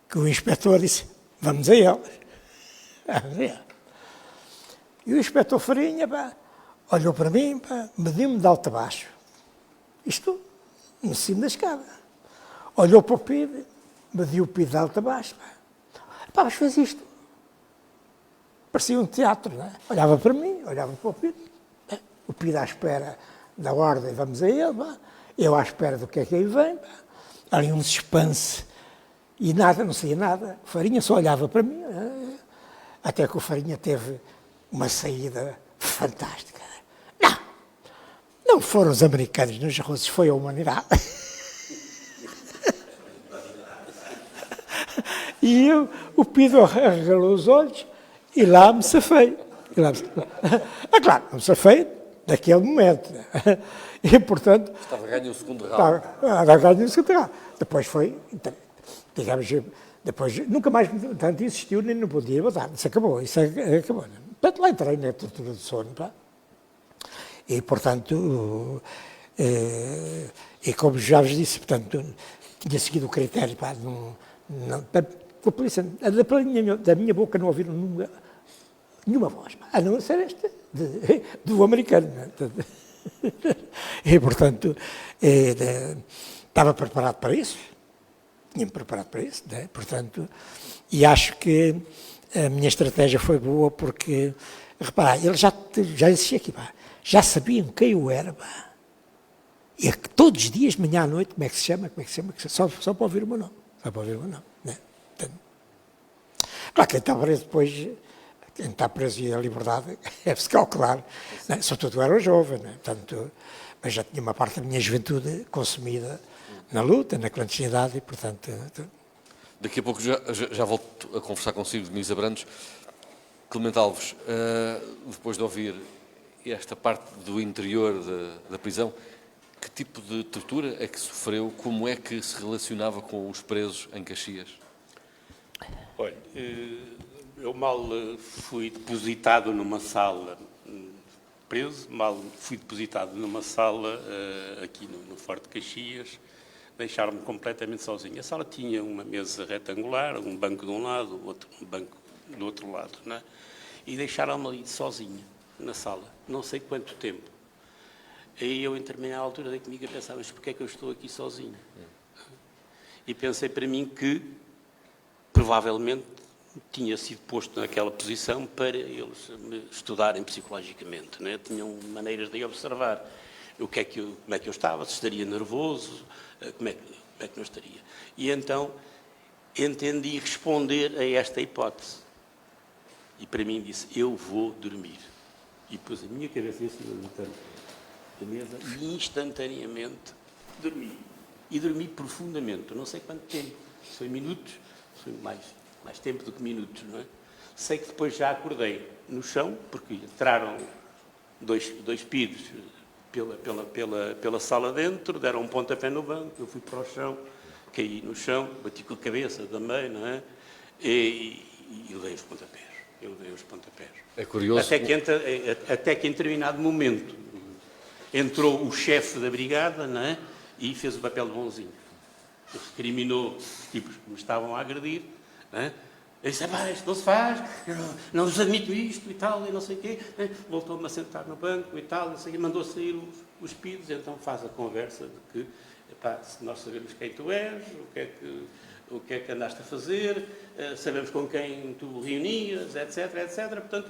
que o inspetor disse, vamos a eles. E o inspetor Farinha, pá, olhou para mim, pá, mediu-me de alto a baixo. Isto, no cimo da escada. Olhou para o PID, mediu o PID de alto a baixo. Pá, mas fez isto. Parecia um teatro, não é? Olhava para mim, olhava para o PID. O PID à espera da ordem, vamos a ele, pá. Eu à espera do que é que aí vem, pá. Ali um suspense. E nada, não saía nada. O Farinha só olhava para mim. Até que o Farinha teve uma saída fantástica. Não foram os americanos nos russos, foi a humanidade. E eu, o Pido arregalou os olhos e lá me safei. Claro, me safei naquele momento. E, portanto... Estava a ganhar o segundo round. Estava a ganhar o segundo round. Depois foi, digamos, depois nunca mais tanto insistiu nem não podia botar. Isso acabou. Portanto, lá entrei na tortura de sono, pá. E, portanto, e como já vos disse, portanto, tinha seguido o critério, pá, a polícia, da minha boca não ouviram nenhuma voz, pá, a não ser esta do americano. E, portanto, estava preparado para isso, tinha-me preparado para isso, né? Portanto, e acho que a minha estratégia foi boa porque, repara, eles já existia aqui, pá, já sabiam quem eu era, pá. E é que todos os dias, de manhã à noite, como é que se chama, só para ouvir o meu nome. Né? Portanto, claro, quem está preso depois, quem está preso e a liberdade, é-se calcular. Né? Sobretudo eu era jovem, né? Portanto, mas já tinha uma parte da minha juventude consumida na luta, na clandestinidade e, portanto... Daqui a pouco já volto a conversar consigo, Denise Abrantes. Clemente Alves, depois de ouvir esta parte do interior da prisão, que tipo de tortura é que sofreu? Como é que se relacionava com os presos em Caxias? Olha, eu mal fui depositado numa sala preso, mal fui depositado numa sala aqui no Forte de Caxias, deixaram-me completamente sozinho. A sala tinha uma mesa retangular, um banco de um lado, um banco do outro lado, não é? E deixaram-me ali sozinho, na sala, não sei quanto tempo. Aí eu, em determinada altura, dei comigo a pensar, mas porquê é que eu estou aqui sozinho? E pensei para mim que, provavelmente, tinha sido posto naquela posição para eles me estudarem psicologicamente, né? Tinham maneiras de observar como é que eu estava, se estaria nervoso, como é que não estaria. E então entendi responder a esta hipótese. E para mim disse, eu vou dormir. E pus a minha cabeça em cima da mesa e instantaneamente dormi. E dormi profundamente, não sei quanto tempo, foi minutos, foi mais tempo do que minutos, não é? Sei que depois já acordei no chão, porque entraram dois pires pela sala dentro, deram um pontapé no banco, eu fui para o chão, caí no chão, bati com a cabeça também, não é? E dei os pontapés. Eu dei os pontapés. É curioso. Até que em determinado momento entrou o chefe da brigada, não é? E fez o papel de bonzinho. Recriminou os tipos que me estavam a agredir, não é? Ele disse, isto não se faz, eu não vos admito isto e tal, e não sei o quê. Voltou-me a sentar no banco e tal, não sei o quê, mandou sair os pidos, então faz a conversa de que, se nós sabemos quem tu és, o que é que andaste a fazer, sabemos com quem tu reunias, etc, etc. Portanto,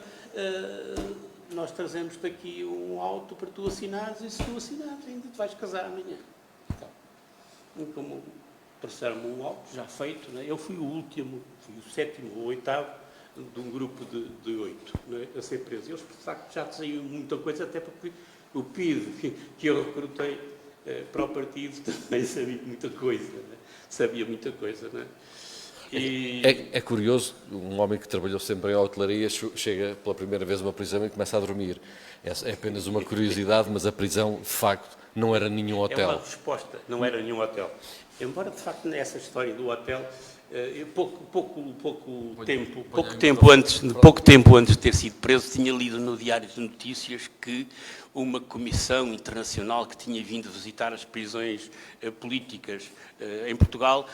nós trazemos-te aqui um auto para tu assinares, e se tu assinares, ainda te vais casar amanhã. Então, como trouxeram-me um auto já feito, né? Eu fui o último, fui o sétimo ou oitavo de um grupo de 8, né, a ser preso. Eles, de facto, já saíam muita coisa, até porque o PID que eu recrutei para o partido também sabia muita coisa, né? Sabia muita coisa, né? E... É curioso, um homem que trabalhou sempre em hotelaria chega pela primeira vez a uma prisão e começa a dormir. É apenas uma curiosidade, mas a prisão, de facto, não era nenhum hotel. É uma resposta, não era nenhum hotel. Embora, de facto, nessa história do hotel, pouco tempo antes de ter sido preso, tinha lido no Diário de Notícias que uma comissão internacional que tinha vindo visitar as prisões políticas em Portugal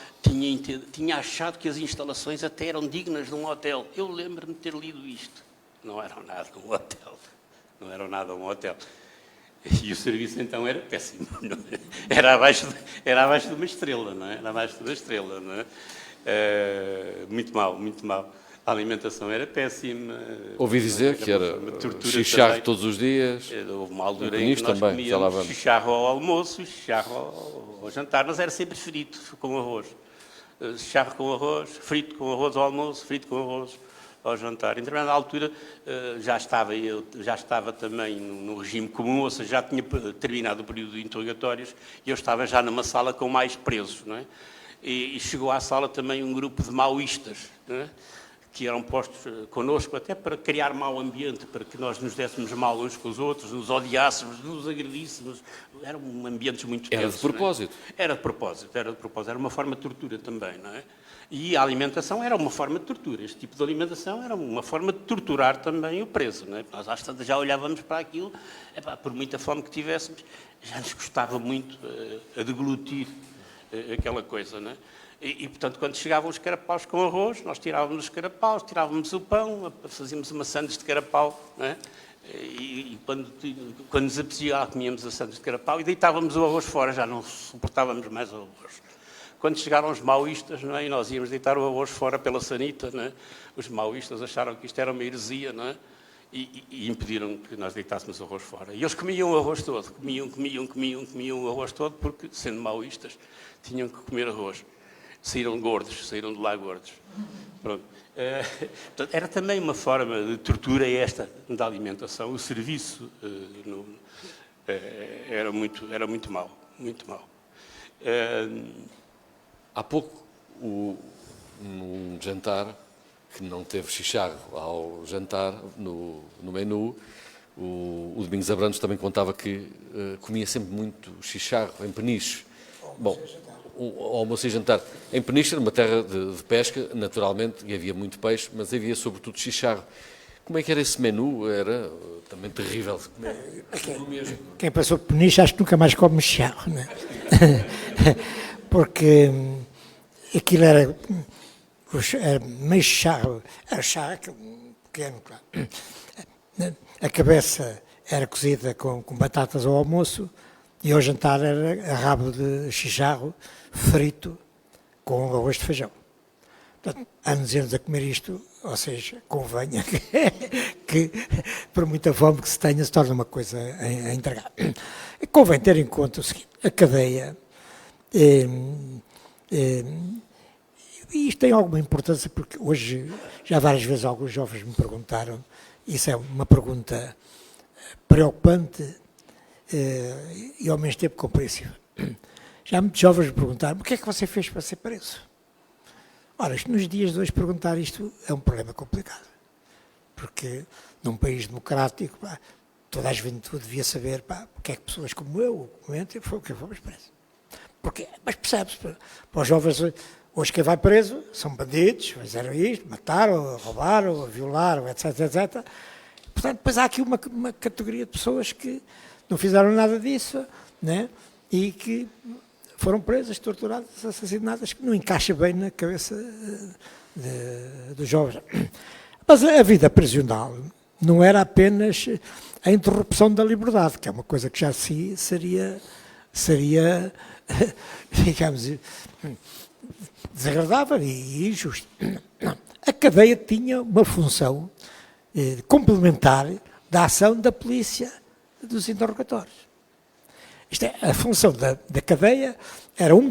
tinha achado que as instalações até eram dignas de um hotel. Eu lembro-me de ter lido isto. Não eram nada um hotel. Não eram nada um hotel. E o serviço, então, era péssimo. Era abaixo de uma estrela, não é? Era abaixo de uma estrela, não é? Muito mal, muito mal. A alimentação era péssima. Ouvi dizer que era chicharro todos os dias. Houve uma altura em que nós comíamos chicharro ao almoço e chicharro ao jantar, mas era sempre frito com arroz. Chicharro com arroz, frito com arroz ao almoço, frito com arroz ao jantar. Em determinada altura já estava também no regime comum, ou seja, já tinha terminado o período de interrogatórios e eu estava já numa sala com mais presos, não é? E chegou à sala também um grupo de maoístas, não é? Que eram postos connosco até para criar mau ambiente, para que nós nos dessemos mal uns com os outros, nos odiássemos, nos agredíssemos. Eram ambientes muito tensos. Era de propósito. Não é? Era de propósito. Era uma forma de tortura também, não é? E a alimentação era uma forma de tortura. Este tipo de alimentação era uma forma de torturar também o preso, não é? Nós às tantas já olhávamos para aquilo, por muita fome que tivéssemos, já nos custava muito a deglutir aquela coisa, não é? E, portanto, quando chegavam os carapaus com arroz, nós tirávamos os carapaus, tirávamos o pão, fazíamos uma sandes de carapau, não é? E quando nos apetecia, comíamos a sandes de carapau e deitávamos o arroz fora, já não suportávamos mais o arroz. Quando chegaram os maoístas, não é? E nós íamos deitar o arroz fora pela sanita, não é? Os maoístas acharam que isto era uma heresia, não é? E impediram que nós deitássemos o arroz fora. E eles comiam o arroz todo, comiam o arroz todo, porque, sendo maoístas, tinham que comer arroz. Saíram de lá gordos. Pronto. Portanto, era também uma forma de tortura esta da alimentação. O serviço era muito mau, muito mau. Há pouco, num jantar, que não teve chicharro ao jantar, no menu, o Domingos Abrantes também contava que comia sempre muito chicharro em Peniche. Bom, o almoço e jantar. Em Peniche era uma terra de pesca, naturalmente, e havia muito peixe, mas havia sobretudo chicharro. Como é que era esse menu? Era também terrível de comer. Tudo mesmo. Quem passou por Peniche acho que nunca mais come charro, né? Porque aquilo era meio charro, era charro pequeno, claro. A cabeça era cozida com batatas ao almoço e ao jantar era rabo de chicharro frito com arroz de feijão. Portanto, anos e anos a comer isto, ou seja, convenha que por muita fome que se tenha, se torna uma coisa a entregar. Convém ter em conta o seguinte, a cadeia, e isto tem alguma importância, porque hoje, já várias vezes alguns jovens me perguntaram, isso é uma pergunta preocupante e ao mesmo tempo compreensível. Já muitos jovens me perguntaram, o que é que você fez para ser preso? Ora, nos dias de hoje perguntar isto é um problema complicado, porque num país democrático, toda a juventude devia saber porque é que pessoas como eu, foi o que fomos presos. Porque, mas percebe-se, para os jovens, hoje quem vai preso são bandidos, fizeram isto, mataram, roubaram, violaram, etc, etc. Portanto, depois há aqui uma categoria de pessoas que não fizeram nada disso, né? E que foram presas, torturadas, assassinadas, que não encaixa bem na cabeça dos jovens. Mas a vida prisional não era apenas a interrupção da liberdade, que é uma coisa que já seria digamos, desagradável e injusto. A cadeia tinha uma função complementar da ação da polícia dos interrogatórios. Isto é, a função da cadeia eram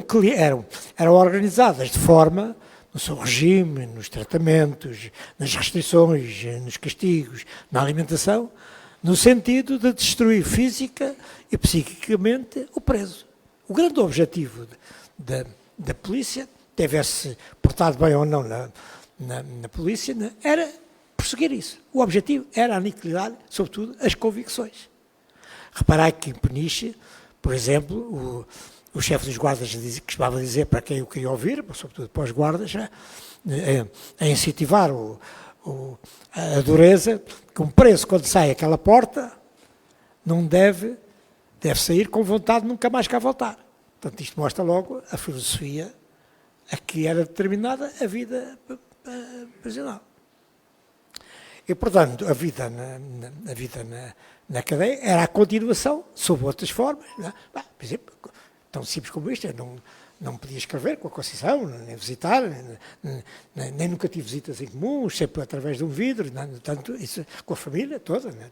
organizadas de forma, no seu regime, nos tratamentos, nas restrições, nos castigos, na alimentação, no sentido de destruir física e psiquicamente o preso. O grande objetivo da polícia, tivesse portado bem ou não na polícia, era perseguir isso. O objetivo era aniquilar, sobretudo, as convicções. Reparai que em Peniche, por exemplo, o chefe dos guardas costumava dizer para quem eu queria ouvir, sobretudo para os guardas, a incentivar a dureza, que um preso, quando sai àquela porta, não deve sair com vontade de nunca mais cá voltar. Portanto, isto mostra logo a filosofia a que era determinada a vida prisional. E, portanto, a vida na cadeia era a continuação, sob outras formas. Não é? Por exemplo, tão simples como isto, eu não podia escrever com a Conceição, nem visitar, nem nunca tive visitas em comum, sempre através de um vidro, tanto isso, com a família toda. Né?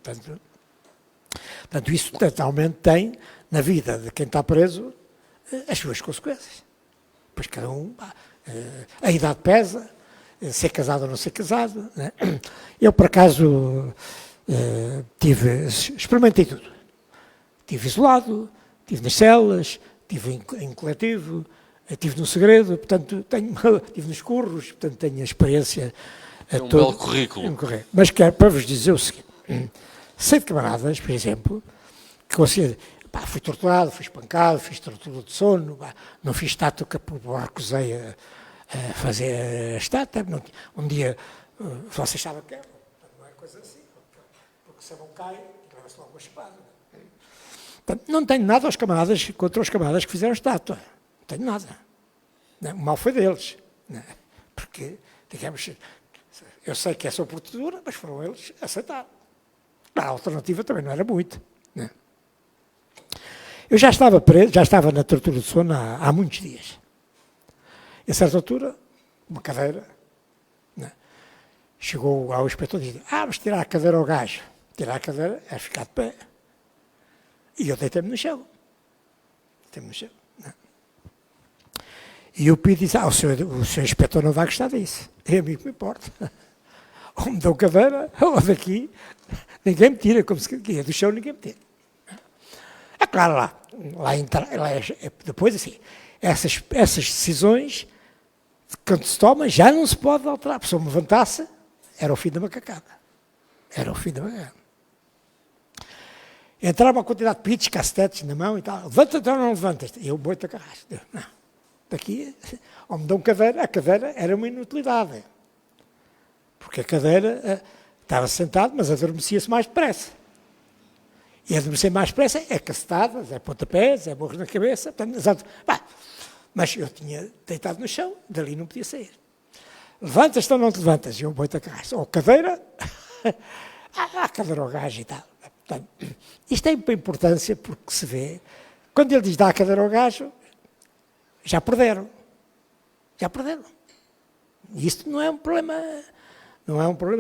Tanto isso totalmente tem, na vida de quem está preso, as suas consequências. Pois cada um, a idade pesa, ser casado ou não ser casado. Né? Eu, por acaso, experimentei tudo. Estive isolado, estive nas celas, estive em coletivo, estive no segredo, portanto, estive nos curros, portanto, tenho a experiência. É um belo currículo. Mas quero para vos dizer o seguinte, sei de camaradas, por exemplo, que considero, fui torturado, fui espancado, fiz tortura de sono, não fiz estátua que recusei a fazer a estátua. Um dia, vocês sabem que não é coisa assim, porque se não cai, leva-se logo uma espada. Portanto, não tenho nada contra os camaradas que fizeram estátua. Não tenho nada. O mal foi deles. Porque, digamos, eu sei que é só por tortura, mas foram eles a aceitar. A alternativa também não era muito. Eu já estava preso, já estava na tortura de sono há muitos dias. E a certa altura, uma cadeira, chegou ao inspetor e disse, vamos tirar a cadeira ao gajo. Tirar a cadeira é ficar de pé. E eu deitei-me no chão. E o Pio disse, o senhor inspetor não vai gostar disso. E a mim que me importa. Ou me dão cadeira, ou daqui, ninguém me tira, como se queria, do chão ninguém me tira. É claro, depois assim, essas decisões, quando se tomam, já não se pode alterar. Se eu me levantasse, era o fim da macacada. Entrava uma quantidade de pitos, cacetetes na mão e tal. Levanta-te ou não levantas? Eu boito a carrasco. Não. Daqui, ou me dão cadeira, a cadeira era uma inutilidade. Porque a cadeira Estava sentado, mas adormecia-se mais depressa. E adormecer mais depressa é cacetadas, é pontapés, é morros na cabeça. Portanto, mas eu tinha deitado no chão, dali não podia sair. Levantas-te ou não te levantas? E eu vou-te a casa. Ou cadeira, cadeira ao gajo e tal. Portanto, isto tem uma importância porque se vê, quando ele diz dá a cadeira ao gajo, já perderam. Já perderam. E isto não é um problema,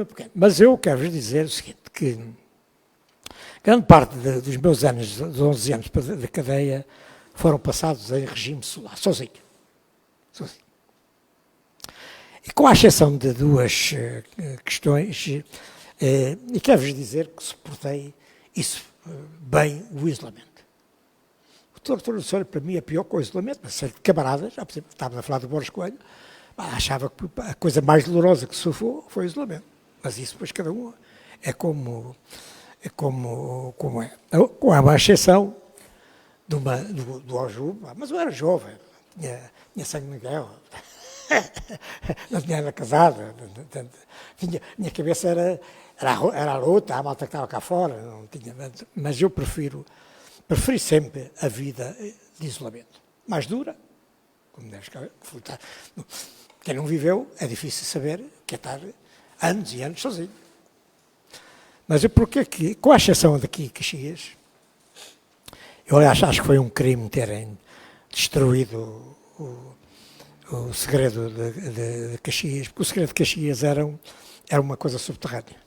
pequeno. Mas eu quero-vos dizer o seguinte, que grande parte dos meus anos, dos 11 anos de cadeia, foram passados em regime solar, sozinho. E com a exceção de duas questões, e quero-vos dizer que suportei isso bem, o isolamento. O tortura do sonho, para mim, é pior que o isolamento, mas sei de camaradas, já por exemplo, estávamos a falar do Borges Coelho, achava que a coisa mais dolorosa que sofreu foi o isolamento. Mas isso, depois, cada um é como é. Com a exceção do Oju, mas eu era jovem, tinha sangue na guerra, não tinha era casada, minha cabeça era a luta, a malta que estava cá fora, não tinha, mas eu preferi sempre a vida de isolamento. Mais dura, como deves saber, quem não viveu é difícil saber que é estar anos e anos sozinho. Mas é porque que, com a exceção daqui, Caxias, eu acho que foi um crime terem destruído o segredo de Caxias, porque o segredo de Caxias era uma coisa subterrânea.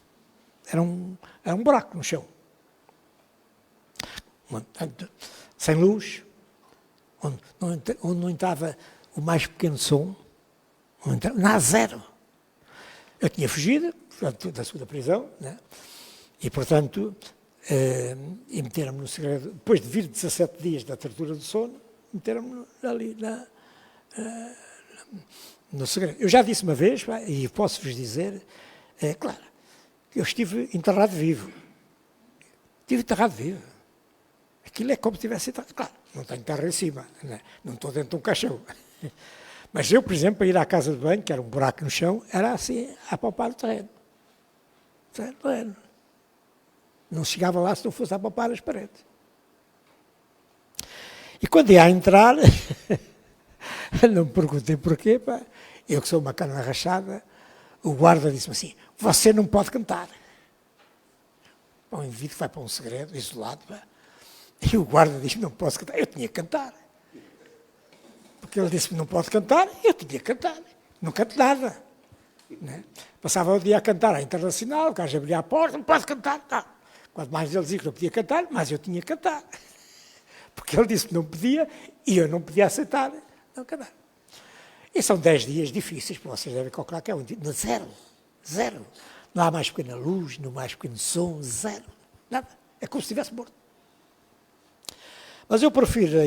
Era um buraco no chão. Sem luz, onde não entrava o mais pequeno som, nada, zero. Eu tinha fugido, portanto, da segunda prisão, né? E, portanto, e meteram-me no segredo, depois de vir 17 dias da tortura do sono, meteram-me ali no segredo. Eu já disse uma vez, e posso-vos dizer, claro, que eu estive enterrado vivo. Estive enterrado vivo. Aquilo é como se tivesse enterrado. Claro, não tenho terra em cima, né? Não estou dentro de um caixão. Mas eu, por exemplo, para ir à casa de banho, que era um buraco no chão, era assim, a apalpar o terreno. Não chegava lá se não fosse a apalpar as paredes. E quando ia a entrar, não me perguntem porquê, eu que sou uma cana rachada, o guarda disse-me assim, você não pode cantar. Um indivíduo que vai para um segredo, isolado, e o guarda disse-me, não posso cantar. Eu tinha que cantar. Porque ele disse-me, não pode cantar, eu tinha que cantar. Não canto nada. Né? Passava o dia a cantar à internacional, o gajo abria a porta, não pode cantar. Não. Quanto mais ele dizia que não podia cantar, mais eu tinha que cantar. Porque ele disse que não podia e eu não podia aceitar não cantar. E são 10 dias difíceis, para vocês devem calcular que é um dia. Zero. Não há mais pequena luz, não há mais pequeno som, zero. Nada. É como se estivesse morto. Mas eu prefiro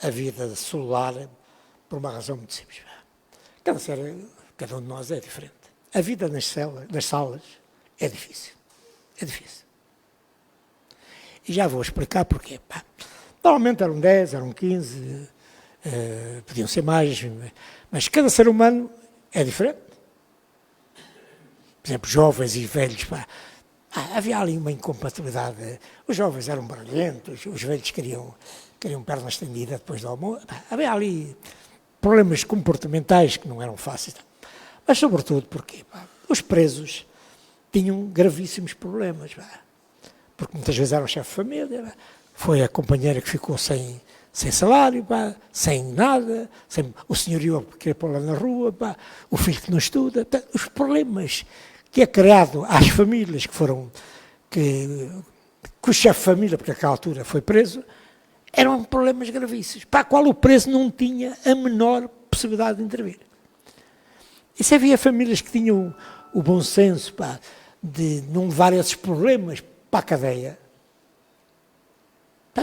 a vida celular por uma razão muito simples. Cada um de nós é diferente. A vida nas salas é difícil. É difícil. E já vou explicar porquê. Normalmente eram 10, eram 15, podiam ser mais, mas cada ser humano é diferente. Por exemplo, jovens e velhos, havia ali uma incompatibilidade. Os jovens eram barulhentos, os velhos queriam perna estendida depois do almoço. Havia ali problemas comportamentais que não eram fáceis. Mas, sobretudo, porque os presos tinham gravíssimos problemas. Porque muitas vezes eram chefe de família, foi a companheira que ficou sem salário, sem nada, o senhorio que queria pô-la na rua, o filho que não estuda. Os problemas que é criado às famílias que o chefe de família, porque naquela altura foi preso, eram problemas gravíssimos, para a qual o preso não tinha a menor possibilidade de intervir. E se havia famílias que tinham o bom senso de não levar esses problemas para a cadeia,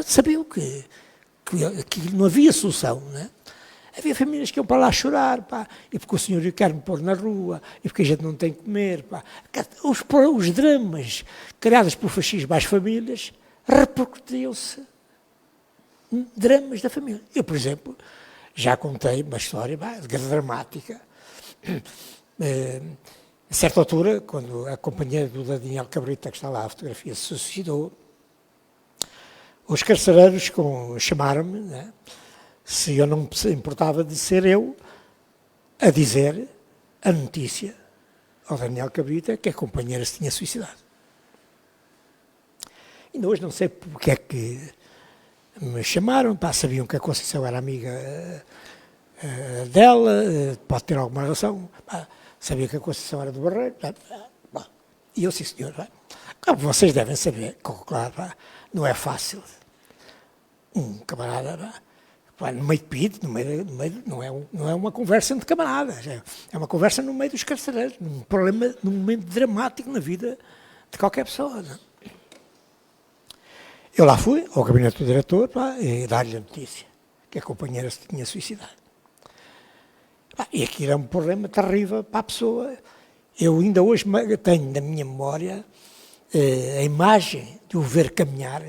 sabiam que não havia solução, né? Havia famílias que iam para lá chorar, e porque o senhor quer me pôr na rua, e porque a gente não tem que comer. Os dramas criados pelo fascismo às famílias repercutiam-se em dramas da família. Eu, por exemplo, já contei uma história dramática. A certa altura, quando a companheira do Daniel Cabrita, que está lá a fotografia, se suicidou, os carcereiros chamaram-me, né, se eu não me importava de ser eu a dizer a notícia ao Daniel Cabrita que a companheira se tinha suicidado. Ainda hoje não sei porque é que me chamaram, sabiam que a Conceição era amiga dela, pode ter alguma relação, sabia que a Conceição era do Barreiro, e eu, sim senhor, como vocês devem saber, claro, não é fácil, um camarada, no meio de pito, não é uma conversa entre camaradas, é uma conversa no meio dos carcereiros, num momento dramático na vida de qualquer pessoa, não? Eu lá fui, ao gabinete do diretor, e dar-lhe a notícia que a companheira se tinha suicidado. E aquilo é um problema terrível para a pessoa. Eu ainda hoje tenho na minha memória a imagem de o ver caminhar.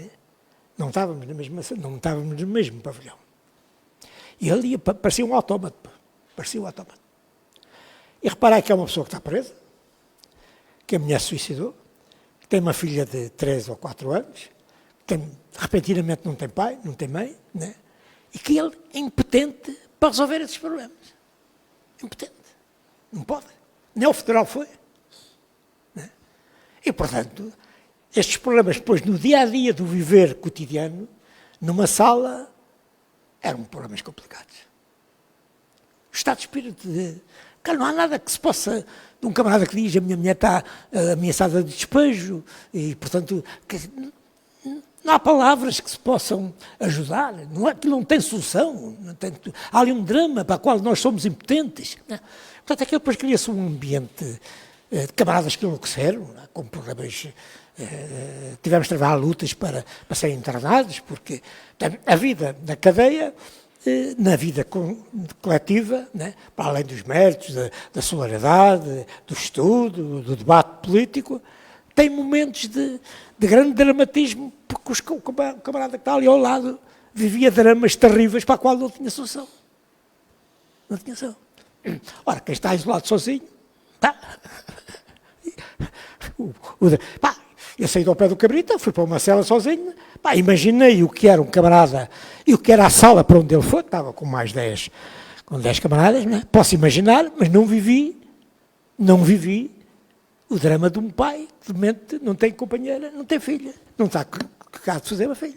Não estávamos no mesmo pavilhão. E ali parecia um autómato. E reparai que é uma pessoa que está presa, que a mulher se suicidou, que tem uma filha de 3 ou 4 anos, repentinamente não tem pai, não tem mãe, né? E que ele é impotente para resolver esses problemas. Impotente. Não pode. Nem o federal foi. Né? E, portanto, estes problemas depois no dia-a-dia do viver cotidiano, numa sala, eram problemas complicados. O estado de espírito de... Cara, não há nada que se possa... De um camarada que diz a minha mulher está ameaçada de despejo e, portanto... Não há palavras que se possam ajudar, não tem solução, há ali um drama para o qual nós somos impotentes. Portanto, aquilo depois cria-se um ambiente de camaradas que enlouqueceram, com problemas, tivemos de travar lutas para serem internados, porque a vida na cadeia, na vida coletiva, né, para além dos méritos, da solidariedade, do estudo, do debate político, tem momentos de grande dramatismo, porque o camarada que está ali ao lado vivia dramas terríveis para a qual não tinha solução. Não tinha solução. Ora, quem está isolado sozinho, eu saí do pé do Cabrita, fui para uma cela sozinho, imaginei o que era um camarada e o que era a sala para onde ele foi, estava com mais 10 camaradas, não é? Posso imaginar, mas não vivi o drama de um pai que de repente não tem companheira, não tem filha, não está cá de fazer uma filha.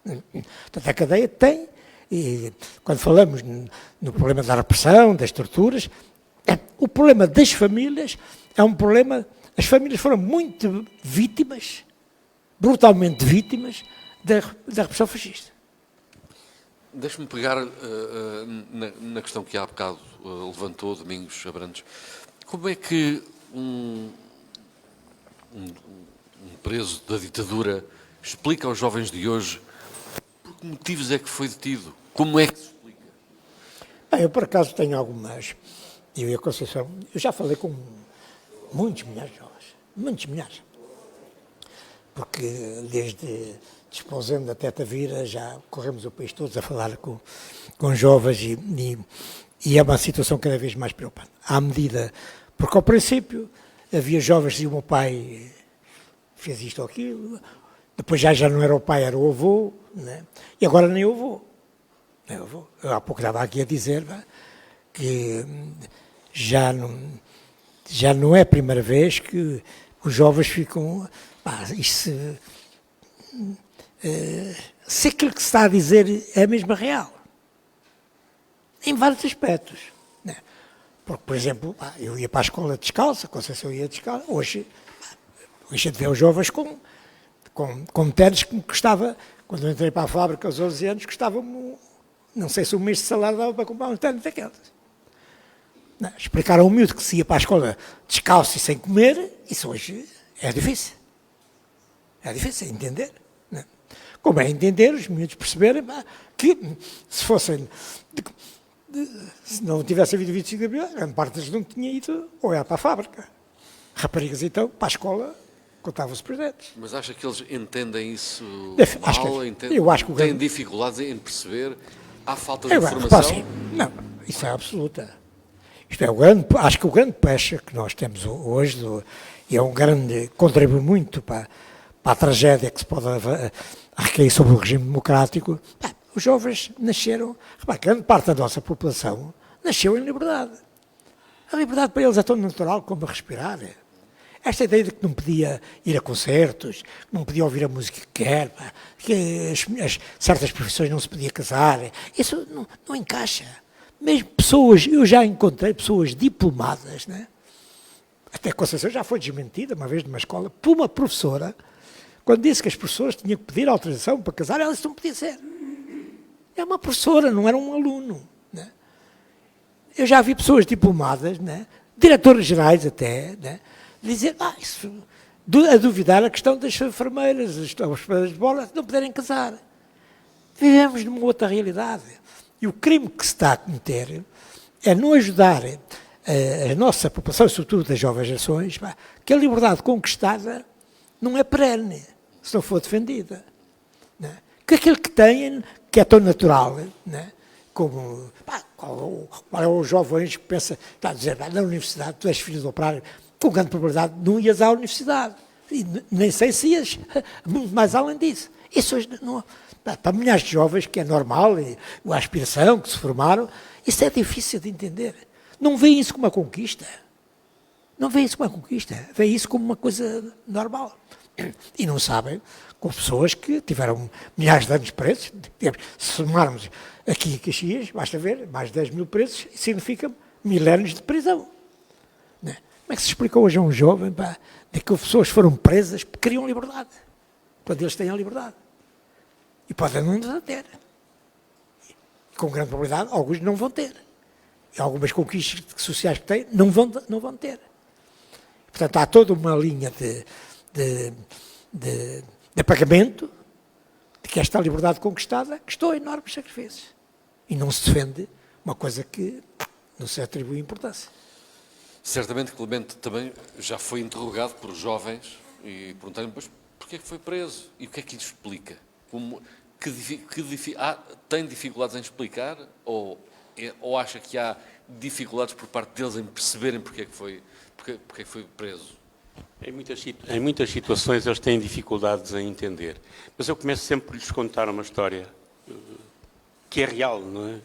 Portanto, a cadeia tem, e quando falamos no problema da repressão, das torturas, o problema das famílias é um problema, as famílias foram muito vítimas, brutalmente vítimas, da repressão fascista. Deixe-me pegar na questão que há bocado levantou Domingos Abrantes. Como é que um preso da ditadura explica aos jovens de hoje por que motivos é que foi detido? Como é que se explica? Eu, por acaso, tenho algumas... Eu e a Conceição, eu já falei com muitos milhares de jovens, muitos milhares. Porque desde Desposando até Tavira já corremos o país todo a falar com jovens e é uma situação cada vez mais preocupante. À medida... Porque ao princípio havia jovens que diziam: o meu pai fez isto ou aquilo, depois já não era o pai, era o avô, né? E agora nem o avô. Eu há pouco estava aqui a dizer que já não é a primeira vez que os jovens ficam... se aquilo que se está a dizer é mesmo real, em vários aspectos. Porque, por exemplo, eu ia para a escola descalça, a Conceição ia descalça, hoje a gente vê os jovens com ténis que me custava, quando eu entrei para a fábrica aos 11 anos, custava-me, não sei se um mês de salário dava para comprar uns ténis daqueles. Explicaram ao miúdo que se ia para a escola descalço e sem comer, isso hoje é difícil. É difícil entender. Não? Como é entender os miúdos perceberem que se fossem... Se não tivesse havido 25 de abril, grande parte deles não tinha ido ou era para a fábrica. Raparigas, então, para a escola, contavam-se presentes. Mas acha que eles entendem isso mal? Eu acho que têm dificuldades em perceber? Há falta de informação? informação? Não, isso é absoluta. Isto é, acho que o grande pecha que nós temos hoje, e é um grande, contribui muito para a tragédia que se pode recair sobre o regime democrático. Os jovens nasceram, repare, grande parte da nossa população nasceu em liberdade. A liberdade para eles é tão natural como respirar. Esta ideia de que não podia ir a concertos, que não podia ouvir a música que quer, que certas profissões não se podia casar, isso não encaixa. Mesmo pessoas, eu já encontrei pessoas diplomadas, né? Até Conceição já foi desmentida uma vez numa escola, por uma professora, quando disse que as professoras tinham que pedir autorização para casar, ela disse que não podia ser. É uma professora, não era um aluno. Né? Eu já vi pessoas diplomadas, né? Diretores gerais até, né? Dizer, a duvidar a questão das enfermeiras, as enfermeiras de bola, não poderem casar. Vivemos numa outra realidade. E o crime que se está a cometer é não ajudar a nossa população, sobretudo das jovens gerações, que a liberdade conquistada não é perene, se não for defendida. Né? Que aquilo que têm, que é tão natural, né? Como qual é o jovem que pensa, está a dizer, na universidade, tu és filho do operário, com grande probabilidade não ias à universidade. E nem sei se ias muito mais além disso. Isso hoje não... Para milhares de jovens, que é normal, e a aspiração, que se formaram, isso é difícil de entender. Não veem isso como uma conquista. Não veem isso como uma conquista. Veem isso como uma coisa normal. E não sabem, com pessoas que tiveram milhares de anos presos, se somarmos aqui em Caxias, basta ver, mais de 10 mil presos, significa milénios de prisão. Não é? Como é que se explica hoje a um jovem de que pessoas foram presas porque queriam liberdade, quando eles têm a liberdade? E podem não ter. Com grande probabilidade, alguns não vão ter. E algumas conquistas sociais que têm não vão ter. Portanto, há toda uma linha de apagamento de que esta liberdade conquistada custou enormes sacrifícios. E não se defende uma coisa que não se atribui importância. Certamente que Clemente também já foi interrogado por jovens e perguntaram-lhe, mas porquê é que foi preso? E o que é que lhe explica? Tem dificuldades em explicar ou acha que há dificuldades por parte deles em perceberem porque é que foi preso? Em muitas situações eles têm dificuldades em entender. Mas eu começo sempre por lhes contar uma história que é real, não é?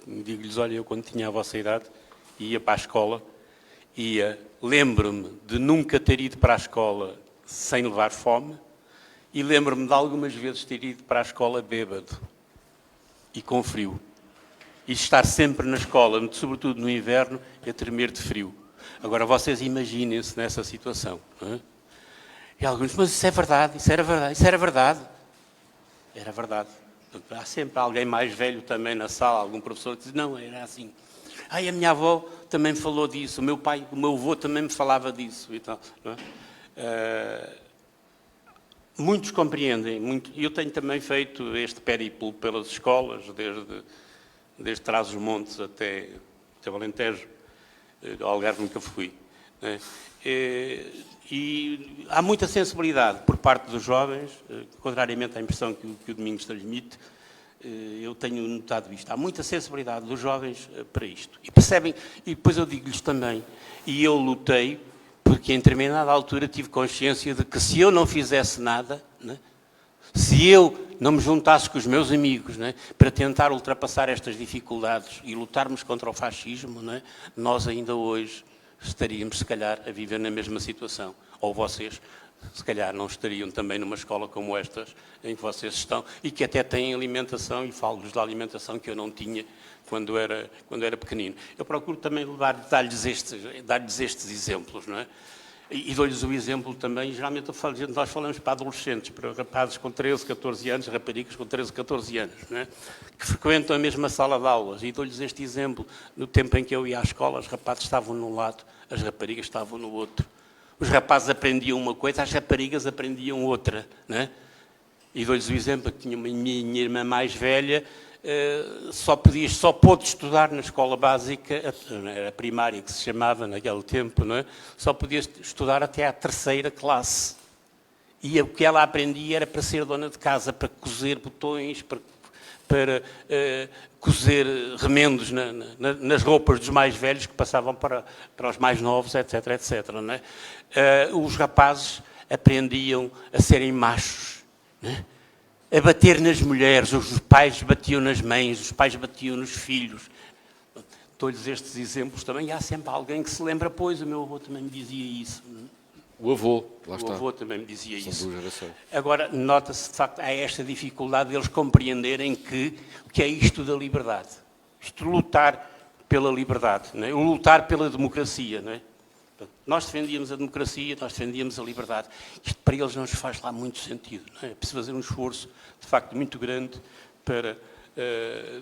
Digo-lhes, olha, eu quando tinha a vossa idade ia para a escola, lembro-me de nunca ter ido para a escola sem levar fome, e lembro-me de algumas vezes ter ido para a escola bêbado e com frio. E estar sempre na escola, sobretudo no inverno, a tremer de frio. Agora, vocês imaginem-se nessa situação. Não é? E alguns dizem, mas isso é verdade, isso era verdade, isso era verdade. Era verdade. Há sempre alguém mais velho também na sala, algum professor que diz, não, era assim. A minha avó também falou disso, o meu pai, o meu avô também me falava disso e tal. Não é? Muitos compreendem, eu tenho também feito este périplo pelas escolas, desde Trás-os-Montes até o Alentejo, ao Algarve nunca fui. Né? E há muita sensibilidade por parte dos jovens, contrariamente à impressão que o Domingos transmite, eu tenho notado isto. Há muita sensibilidade dos jovens para isto. E percebem, e depois eu digo-lhes também, e eu lutei, porque em determinada altura tive consciência de que se eu não fizesse nada, né, se eu não me juntasse com os meus amigos, né, para tentar ultrapassar estas dificuldades e lutarmos contra o fascismo, né, nós ainda hoje estaríamos, se calhar, a viver na mesma situação. Ou vocês, se calhar, não estariam também numa escola como estas, em que vocês estão, e que até têm alimentação, e falo-vos da alimentação que eu não tinha quando era pequenino. Eu procuro também dar-lhes estes exemplos, não é? E dou-lhes o exemplo também, geralmente nós falamos para adolescentes, para rapazes com 13, 14 anos, raparigas com 13, 14 anos, não é? Que frequentam a mesma sala de aulas. E dou-lhes este exemplo. No tempo em que eu ia à escola, os rapazes estavam num lado, as raparigas estavam no outro. Os rapazes aprendiam uma coisa, as raparigas aprendiam outra, não é? E dou-lhes o exemplo que tinha minha irmã mais velha, só pôde estudar na escola básica, era a primária que se chamava naquele tempo, não é? Só podia estudar até à 3ª classe. E o que ela aprendia era para ser dona de casa, para cozer botões, para cozer remendos nas roupas dos mais velhos que passavam para os mais novos, etc, etc. Não é? Os rapazes aprendiam a serem machos, não é? A bater nas mulheres, os pais batiam nas mães, os pais batiam nos filhos. Dou-lhes estes exemplos também, e há sempre alguém que se lembra, pois, o meu avô também me dizia isso. O avô, lá está. O avô também me dizia São isso. 2 gerações. Agora, nota-se, de facto, há esta dificuldade de eles compreenderem o que é isto da liberdade. Isto de lutar pela liberdade, não é? O lutar pela democracia, não é? Nós defendíamos a democracia, nós defendíamos a liberdade. Isto para eles não nos faz lá muito sentido, não é? É preciso fazer um esforço, de facto, muito grande para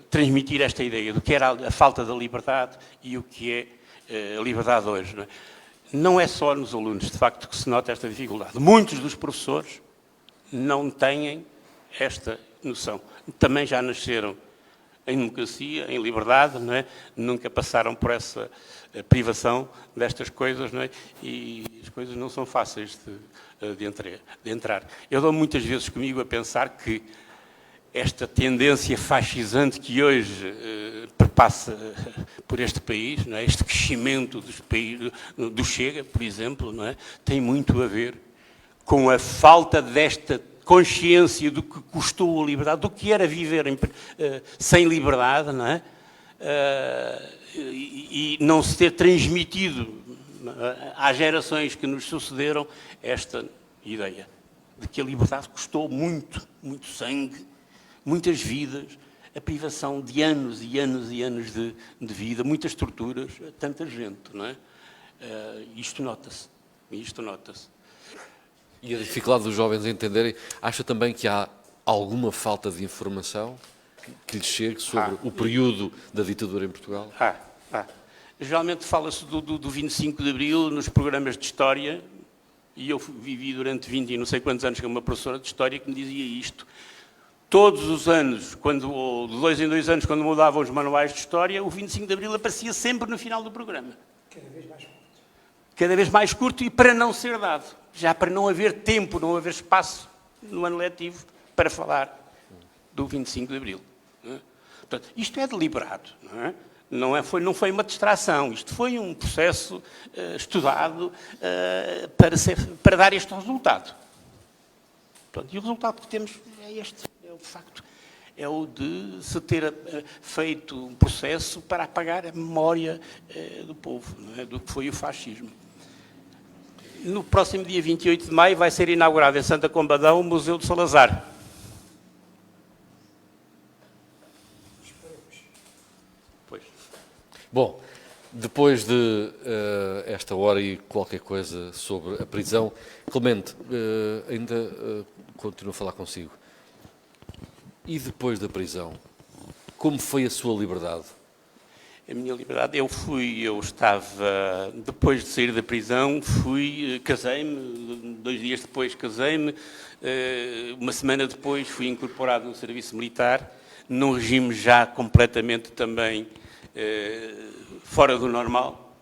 transmitir esta ideia do que era a falta da liberdade e o que é a liberdade hoje, não é? Não é só nos alunos, de facto, que se nota esta dificuldade. Muitos dos professores não têm esta noção. Também já nasceram em democracia, em liberdade, não é? Nunca passaram por essa privação destas coisas, não é? E as coisas não são fáceis de entrar. Eu dou muitas vezes comigo a pensar que esta tendência fascisante que hoje perpassa por este país, não é? Este crescimento do Chega, por exemplo, não é? Tem muito a ver com a falta desta consciência do que custou a liberdade, do que era viver sem liberdade, não é? E não se ter transmitido às gerações que nos sucederam esta ideia de que a liberdade custou muito, muito sangue, muitas vidas, a privação de anos e anos e anos de vida, muitas torturas, tanta gente, não é? Isto nota-se, isto nota-se. E a dificuldade dos jovens em entenderem, acha também que há alguma falta de informação que lhes chegue sobre o período da ditadura em Portugal? Geralmente fala-se do 25 de Abril nos programas de História, e eu vivi durante 20 e não sei quantos anos com uma professora de História que me dizia isto. Todos os anos, ou de 2 em 2 anos, quando mudavam os manuais de História, o 25 de Abril aparecia sempre no final do programa. Cada vez mais curto. Cada vez mais curto e para não ser dado. Já para não haver tempo, não haver espaço no ano letivo para falar do 25 de Abril. Portanto, isto é deliberado, não é? Não foi uma distração, isto foi um processo estudado para dar este resultado. Pronto, e o resultado que temos é este, de facto, é o de se ter feito um processo para apagar a memória do povo, não é? Do que foi o fascismo. No próximo dia 28 de maio vai ser inaugurado em Santa Combadão o Museu de Salazar. Pois. Bom, depois de esta hora e qualquer coisa sobre a prisão, Clemente, ainda continuo a falar consigo. E depois da prisão, como foi a sua liberdade? A minha liberdade, depois de sair da prisão, casei-me, 2 dias depois casei-me, uma semana depois fui incorporado no serviço militar, num regime já completamente também fora do normal,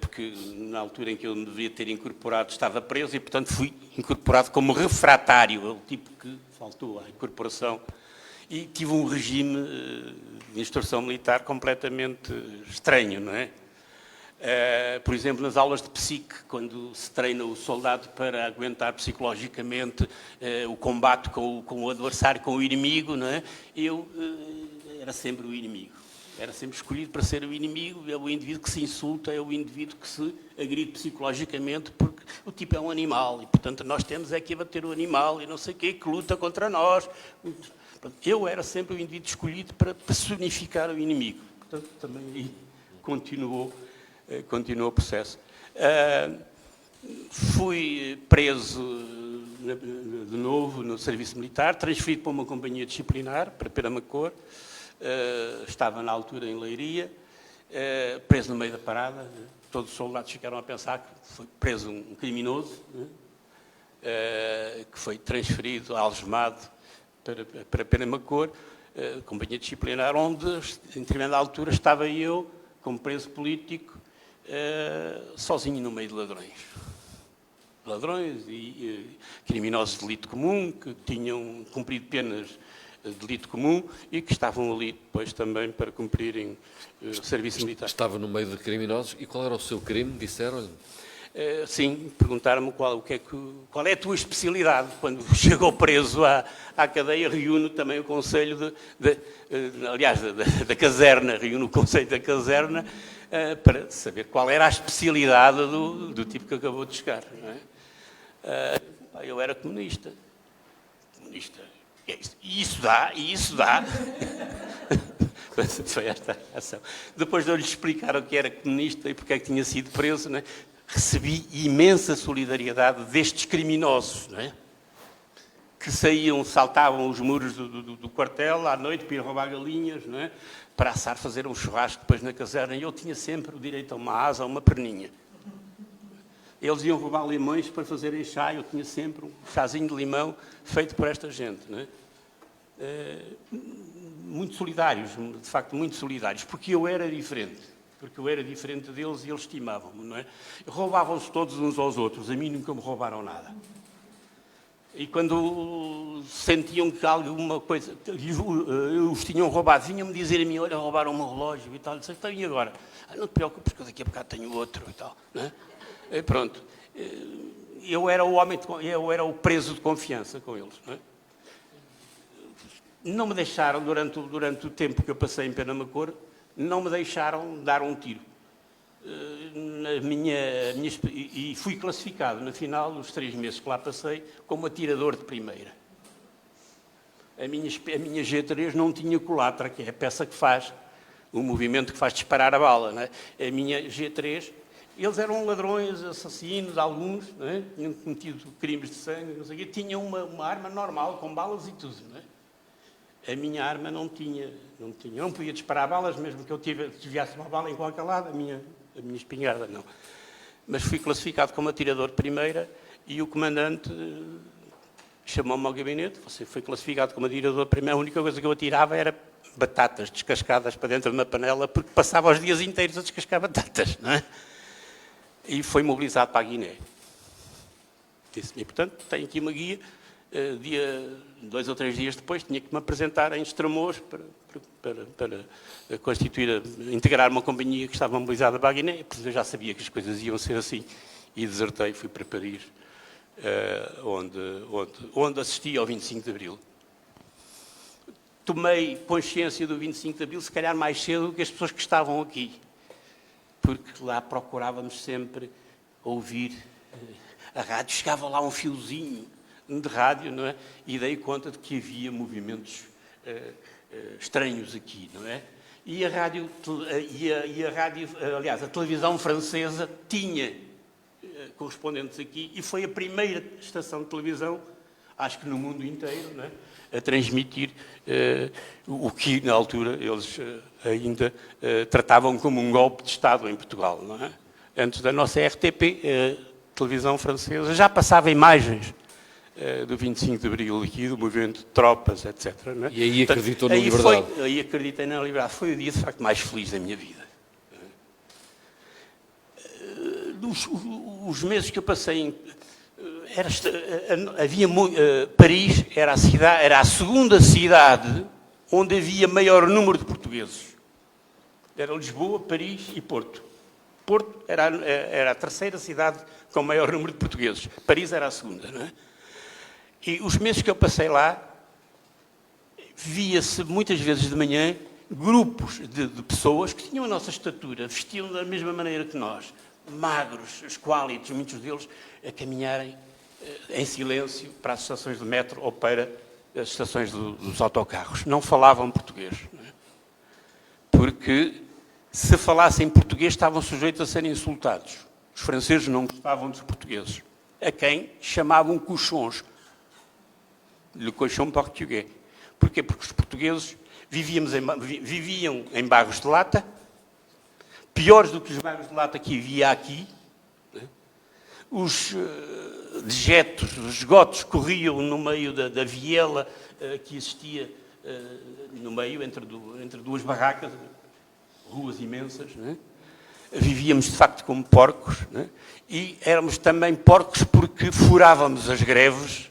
porque na altura em que eu me devia ter incorporado estava preso e, portanto, fui incorporado como refratário, o tipo que faltou à incorporação, e tive um regime de instrução militar completamente estranho, não é? Por exemplo, nas aulas de psique, quando se treina o soldado para aguentar psicologicamente o combate com o adversário, com o inimigo, não é? Eu era sempre o inimigo. Era sempre escolhido para ser o inimigo, é o indivíduo que se insulta, é o indivíduo que se agride psicologicamente, porque o tipo é um animal, e portanto nós temos é que abater o animal, e não sei o quê, que luta contra nós. Eu era sempre o indivíduo escolhido para personificar o inimigo. Portanto, também aí continuou o processo. Fui preso de novo no serviço militar, transferido para uma companhia disciplinar, para Penamacor. Estava na altura em Leiria, preso no meio da parada. Todos os soldados ficaram a pensar que foi preso um criminoso, que foi transferido, algemado, para Penamacor, companhia disciplinar, onde, em determinada altura, estava eu, como preso político, sozinho no meio de ladrões. Ladrões e criminosos de delito comum, que tinham cumprido penas delito comum e que estavam ali depois também para cumprirem serviço militar. Estava no meio de criminosos. E qual era o seu crime? Disseram-lhe? Sim, perguntaram-me qual é a tua especialidade. Quando chegou preso à cadeia, reúne também o Conselho da caserna, reúne o Conselho da caserna para saber qual era a especialidade do tipo que acabou de chegar. Não é? Eu era comunista. E isso dá. Foi esta a ação. Depois de eu lhe explicar o que era comunista e porque é que tinha sido preso, não é? Recebi imensa solidariedade destes criminosos, não é? Que saltavam os muros do quartel à noite para ir roubar galinhas, não é? Para assar, fazer um churrasco depois na caserna, e eu tinha sempre o direito a uma asa, a uma perninha. Eles iam roubar limões para fazerem chá, eu tinha sempre um chazinho de limão feito por esta gente, não é? Muito solidários, de facto muito solidários, porque eu era diferente deles e eles estimavam-me, não é? Roubavam-se todos uns aos outros, a mim nunca me roubaram nada. E quando sentiam que alguma coisa os tinham roubado, vinham-me dizer a mim, olha, roubaram o meu relógio e tal. Eu disse, então, e agora? Não te preocupes, que daqui a bocado tenho outro e tal. Não é? E pronto. Eu era o preso de confiança com eles. Não é? Não me deixaram, durante o tempo que eu passei em Penamacor, não me deixaram dar um tiro. E fui classificado, no final dos 3 meses que lá passei, como atirador de primeira. A minha G3 não tinha culatra, que é a peça que faz, o movimento que faz disparar a bala. Não é? A minha G3, eles eram ladrões, assassinos, alguns, não é? Tinham cometido crimes de sangue, não sei o quê, tinham uma arma normal, com balas e tudo. Não é? A minha arma não podia disparar balas, mesmo que eu desviasse uma bala em qualquer lado, a minha espingarda não. Mas fui classificado como atirador de primeira e o comandante chamou-me ao gabinete. Você foi classificado como atirador de primeira, a única coisa que eu atirava era batatas descascadas para dentro de uma panela, porque passava os dias inteiros a descascar batatas, não é? E foi mobilizado para a Guiné. Disse-me, portanto, tenho aqui uma guia. 2 ou 3 dias depois tinha que me apresentar em Estremoz para integrar uma companhia que estava mobilizada para a Guiné, porque eu já sabia que as coisas iam ser assim, e desertei, fui para Paris, onde assisti ao 25 de Abril. Tomei consciência do 25 de Abril, se calhar mais cedo do que as pessoas que estavam aqui, porque lá procurávamos sempre ouvir a rádio, chegava lá um fiozinho de rádio, não é? E dei conta de que havia movimentos estranhos aqui, não é? E a rádio, aliás, a televisão francesa tinha correspondentes aqui e foi a primeira estação de televisão, acho que no mundo inteiro, não é? A transmitir o que na altura eles ainda tratavam como um golpe de Estado em Portugal, não é? Antes da nossa RTP, televisão francesa, já passava imagens do 25 de Abril aqui, do movimento de tropas, etc. Não é? E aí acreditou na liberdade? Aí acreditei na liberdade. Foi o dia, de facto, mais feliz da minha vida. Os meses que eu passei Paris era a segunda cidade onde havia maior número de portugueses. Era Lisboa, Paris e Porto. Porto era a terceira cidade com maior número de portugueses. Paris era a segunda, não é? E os meses que eu passei lá, via-se muitas vezes de manhã grupos de pessoas que tinham a nossa estatura, vestiam da mesma maneira que nós, magros, esquálidos, muitos deles a caminharem em silêncio para as estações de metro ou para as estações dos autocarros. Não falavam português, não é? Porque se falassem português estavam sujeitos a serem insultados. Os franceses não gostavam dos portugueses, a quem chamavam cochons. Le cochon português. Porquê? Porque os portugueses viviam em bairros de lata, piores do que os bairros de lata que havia aqui. Né? Os dejetos, os esgotos corriam no meio da viela que existia no meio, entre 2 barracas, ruas imensas. Né? Vivíamos, de facto, como porcos. Né? E éramos também porcos porque furávamos as greves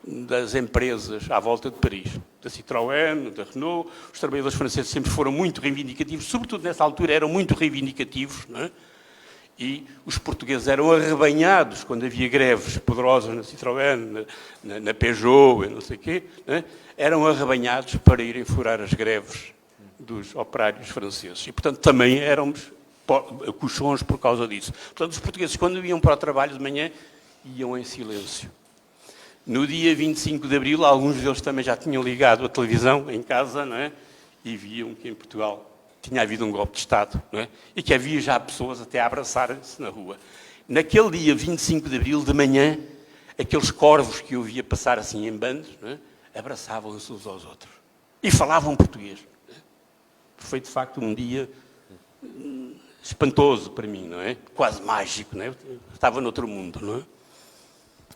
das empresas à volta de Paris, da Citroën, da Renault. Os trabalhadores franceses sempre foram muito reivindicativos, sobretudo nessa altura eram muito reivindicativos, não é? E os portugueses eram arrebanhados quando havia greves poderosas na Citroën, na Peugeot e não sei o quê, não é? Eram arrebanhados para irem furar as greves dos operários franceses. E, portanto, também éramos coxons por causa disso. Portanto, os portugueses, quando iam para o trabalho de manhã, iam em silêncio. No dia 25 de Abril, alguns deles também já tinham ligado a televisão em casa, não é? E viam que em Portugal tinha havido um golpe de Estado, não é? E que havia já pessoas até a abraçarem-se na rua. Naquele dia 25 de Abril, de manhã, aqueles corvos que eu via passar assim em bandos, não é? Abraçavam-se uns aos outros. E falavam português. Foi, de facto, um dia espantoso para mim, não é? Quase mágico, não é? Eu estava noutro mundo, não é?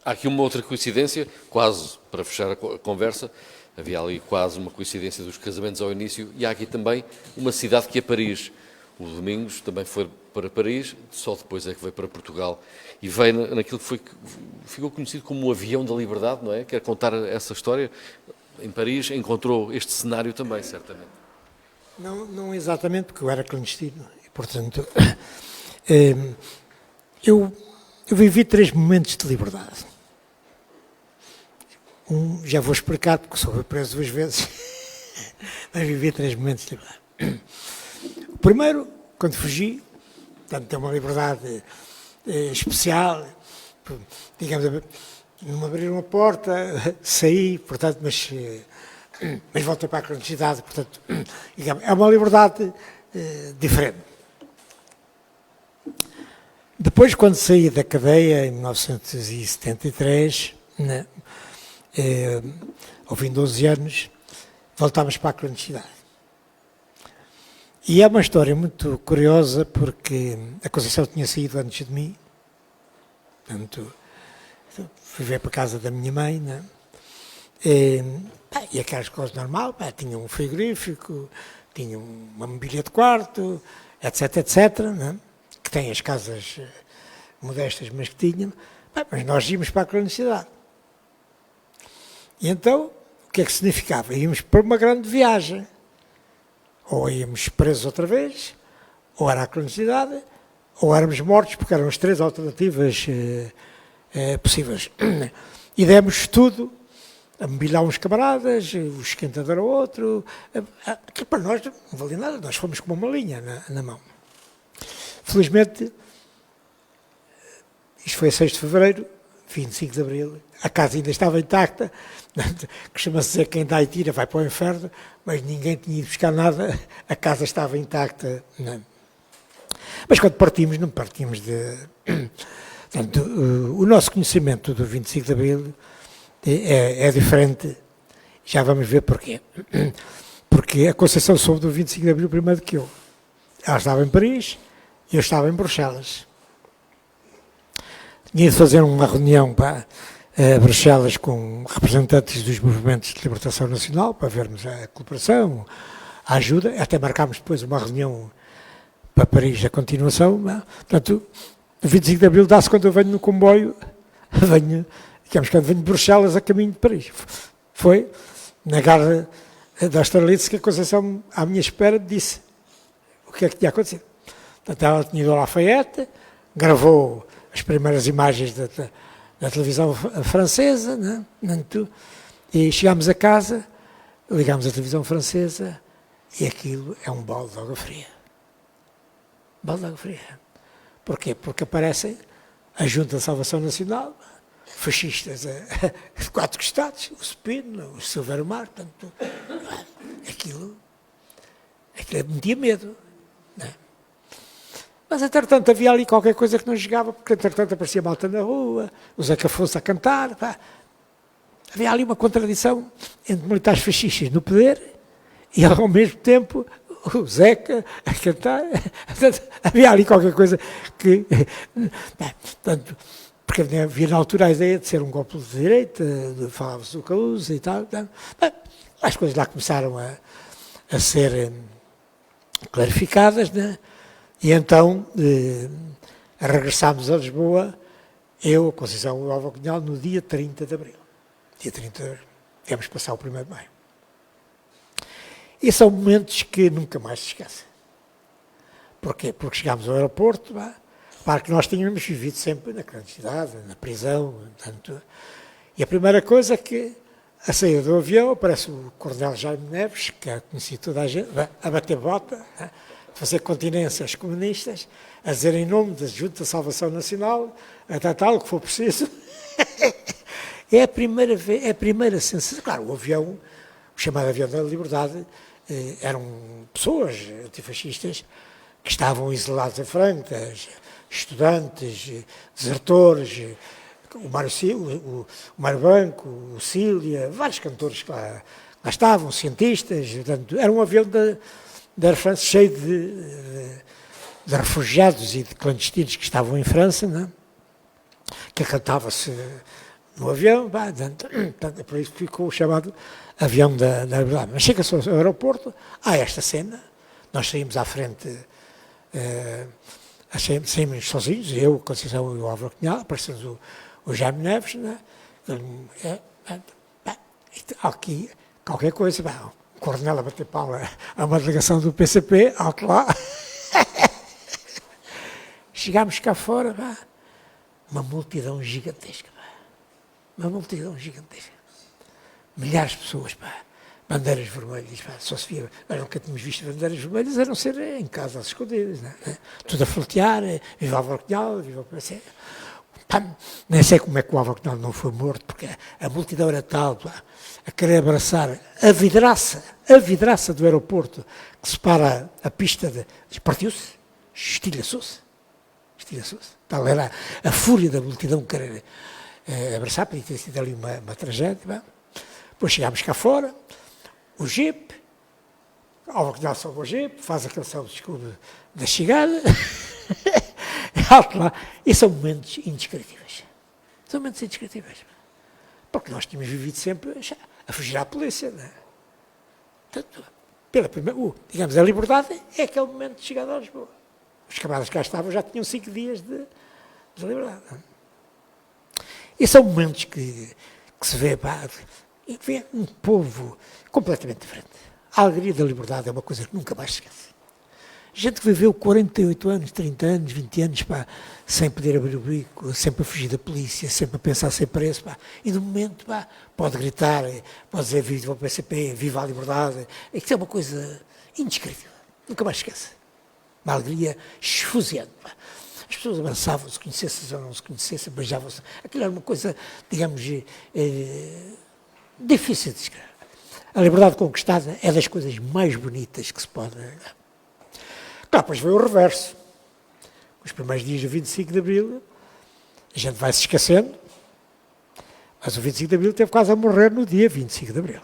Há aqui uma outra coincidência, quase para fechar a conversa, havia ali quase uma coincidência dos casamentos ao início, e há aqui também uma cidade que é Paris. O Domingos também foi para Paris, só depois é que veio para Portugal, e veio naquilo que ficou conhecido como o avião da liberdade, não é? Quer contar essa história? Em Paris encontrou este cenário também, certamente. Não exatamente, porque eu era clandestino, e portanto, eu vivi 3 momentos de liberdade. Já vou explicar, porque sou preso 2 vezes, mas vivi 3 momentos de liberdade. O primeiro, quando fugi, portanto, é uma liberdade especial, digamos, não me abriram a porta, saí, portanto, mas voltei para a clandestinidade, portanto, digamos, é uma liberdade diferente. Depois, quando saí da cadeia, em 1973, né, ao fim de 12 anos, voltámos para a clandestinidade. E é uma história muito curiosa, porque a Conceição tinha saído antes de mim, portanto, fui ver para a casa da minha mãe, né? E aquelas coisas normal, tinha um frigorífico, tinha uma mobília de quarto, etc, etc, né? Que tem as casas modestas, mas que tinham, mas nós íamos para a clandestinidade. E então, o que é que significava? Íamos para uma grande viagem. Ou íamos presos outra vez, ou era a clandestinidade, ou éramos mortos, porque eram as 3 alternativas possíveis. E demos tudo, a mobilar uns camaradas, o esquentador ao outro. Aquilo para nós não valia nada, nós fomos com uma malinha na mão. Felizmente, isto foi a 6 de fevereiro, 25 de abril, a casa ainda estava intacta, costuma-se dizer que quem dá e tira vai para o inferno, mas ninguém tinha ido buscar nada, a casa estava intacta. Não. Mas quando partimos, não partimos de... Portanto, o nosso conhecimento do 25 de abril é diferente, já vamos ver porquê. Porque a Conceição soube do 25 de abril primeiro que eu. Ela estava em Paris e eu estava em Bruxelas. Tinha ido fazer uma reunião para Bruxelas com representantes dos movimentos de libertação nacional, para vermos a cooperação, a ajuda, até marcámos depois uma reunião para Paris, a continuação. Portanto, o 25 de abril dá-se quando eu venho no comboio, digamos que venho de Bruxelas a caminho de Paris. Foi na garra da Austerlitz que a Conceição, à minha espera, disse o que é que tinha acontecido. Portanto, ela tinha ido ao Lafayette, gravou as primeiras imagens da televisão francesa, né? E chegámos a casa, ligámos a televisão francesa e aquilo é um balde de água fria. Balde de água fria. Porquê? Porque aparecem a Junta de Salvação Nacional, fascistas de 4 estados, o Spino, o Silvério Mar, portanto, aquilo metia medo. Né? Mas, entretanto, havia ali qualquer coisa que não chegava, porque, entretanto, aparecia malta na rua, o Zeca Afonso a cantar. Pá. Havia ali uma contradição entre militares fascistas no poder e, ao mesmo tempo, o Zeca a cantar. Havia ali qualquer coisa que... Portanto, porque havia na altura a ideia de ser um golpe de direita, falava-se do Calusa e tal. As coisas lá começaram a ser clarificadas, né? E então regressámos a Lisboa, eu, a Conceição e o Álvaro Cunhal, no dia 30 de abril. dia 30, viemos passar o 1º de maio. E são momentos que nunca mais se esquecem. Porquê? Porque chegámos ao aeroporto, para que nós tínhamos vivido sempre na clandestinidade, na prisão, portanto, e a primeira coisa é que, a saída do avião, aparece o Coronel Jaime Neves, que conhecia toda a gente, a bater bota, a fazer continência aos comunistas, a dizer em nome da Junta de Salvação Nacional, a tal, o que for preciso. É a primeira vez, é a primeira sensação. Claro, o avião, o chamado avião da liberdade, eram pessoas antifascistas que estavam isolados em Franca, estudantes, desertores, o Mário Banco, o Cília, vários cantores que lá estavam, cientistas, portanto, era um avião da Air France cheio de refugiados e de clandestinos que estavam em França, não é? Que cantava-se no avião, portanto, por isso ficou o chamado avião da liberdade. Mas chega-se ao aeroporto, há esta cena, nós saímos à frente, saímos sozinhos, eu, Conceição e o Álvaro Cunhal, aparecemos o Jaime Neves, né? Aqui, qualquer coisa, o coronel a bater palma a uma delegação do PCP, alto lá. Chegámos cá fora, uma multidão gigantesca, uma multidão gigantesca. Milhares de pessoas, bandeiras vermelhas, só se via, nós nunca tínhamos visto bandeiras vermelhas, a não ser em casa às escondidas, né? Tudo a flutear, viva Álvaro Cunhal, viva o PCP. Nem sei como é que o Álvaro Cunhal não foi morto, porque a multidão era tal, a querer abraçar a vidraça do aeroporto que separa a pista, partiu-se, estilhaçou-se. Tal era a fúria da multidão querer abraçar, podia ter sido ali uma tragédia. Depois chegámos cá fora, o Jeep, o Álvaro Cunhal sobe o Jeep, faz aquele salto-escuro da chegada. Alto lá, e são momentos indescritíveis. Porque nós tínhamos vivido sempre a fugir à polícia, não é? Portanto, digamos, a liberdade é aquele momento de chegada a Lisboa. Os camaradas que cá estavam já tinham 5 dias de liberdade. Não é? E são momentos que se vê, um povo completamente diferente. A alegria da liberdade é uma coisa que nunca mais se esquece. Gente que viveu 48 anos, 30 anos, 20 anos, sem poder abrir o bico, sempre a fugir da polícia, sempre a pensar sem preço, e no momento, pode gritar, pode dizer viva o PCP, viva a liberdade, isso é uma coisa indescritível, nunca mais esquece. Uma alegria esfuziante. As pessoas abraçavam-se, conhecessem ou não se conhecessem, beijavam-se, aquilo era uma coisa, digamos, difícil de descrever. A liberdade conquistada é das coisas mais bonitas que se pode. Claro, depois veio o reverso. Os primeiros dias do 25 de Abril, a gente vai se esquecendo, mas o 25 de Abril teve quase a morrer no dia 25 de Abril.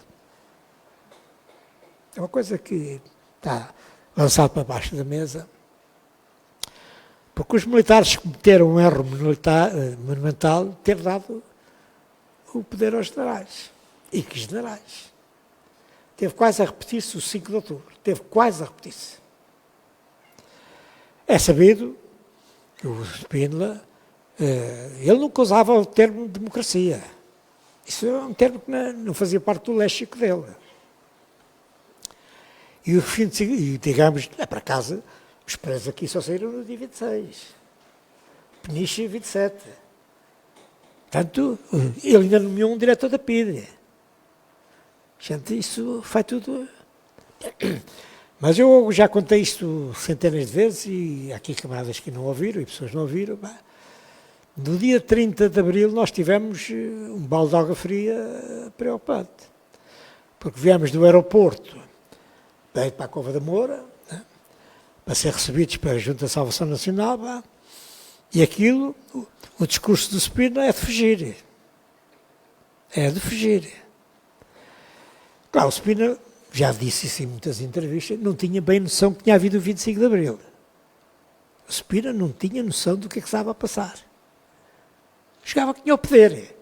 É uma coisa que está lançado para baixo da mesa, porque os militares cometeram um erro monumental de ter dado o poder aos generais. E que generais? Teve quase a repetir-se o 5 de outubro. Teve quase a repetir-se. É sabido que o Spínola, ele nunca usava o termo democracia. Isso é um termo que não fazia parte do léxico dele. E digamos, para casa, os presos aqui só saíram no dia 26. Peniche 27. Portanto, ele ainda nomeou um diretor da PIDE. Gente, isso faz tudo... Mas eu já contei isto centenas de vezes e há aqui camaradas que não ouviram e pessoas não ouviram. No dia 30 de Abril nós tivemos um balde de água fria preocupante. Porque viemos do aeroporto para a Cova da Moura, né, para ser recebidos pela Junta de Salvação Nacional, e aquilo, o discurso do Spínola é de fugir. É de fugir. Claro, o Spínola, já disse isso em muitas entrevistas, não tinha bem noção que tinha havido o 25 de Abril. O Spínola não tinha noção do que estava a passar. Chegava que tinha o poder.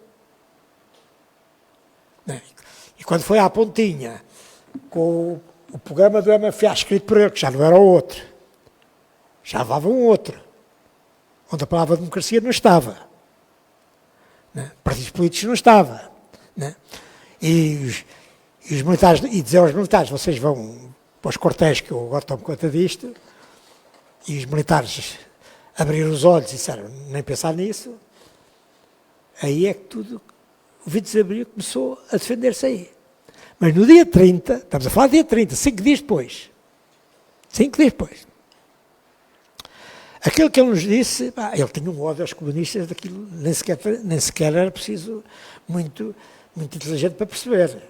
E quando foi à pontinha, com o programa do MFA escrito por ele, que já não era o outro, já levava um outro, onde a palavra democracia não estava. Partidos políticos não estava. né? E os militares, e dizer aos militares, vocês vão para os quartéis que eu agora tomo conta disto, e os militares abriram os olhos e disseram, nem pensar nisso, aí é que tudo, o 20 de abril começou a defender-se aí. Mas no dia 30, estamos a falar do dia 30, 5 dias depois, aquilo que ele nos disse, ele tinha um ódio aos comunistas, daquilo nem sequer era preciso muito inteligente para perceber.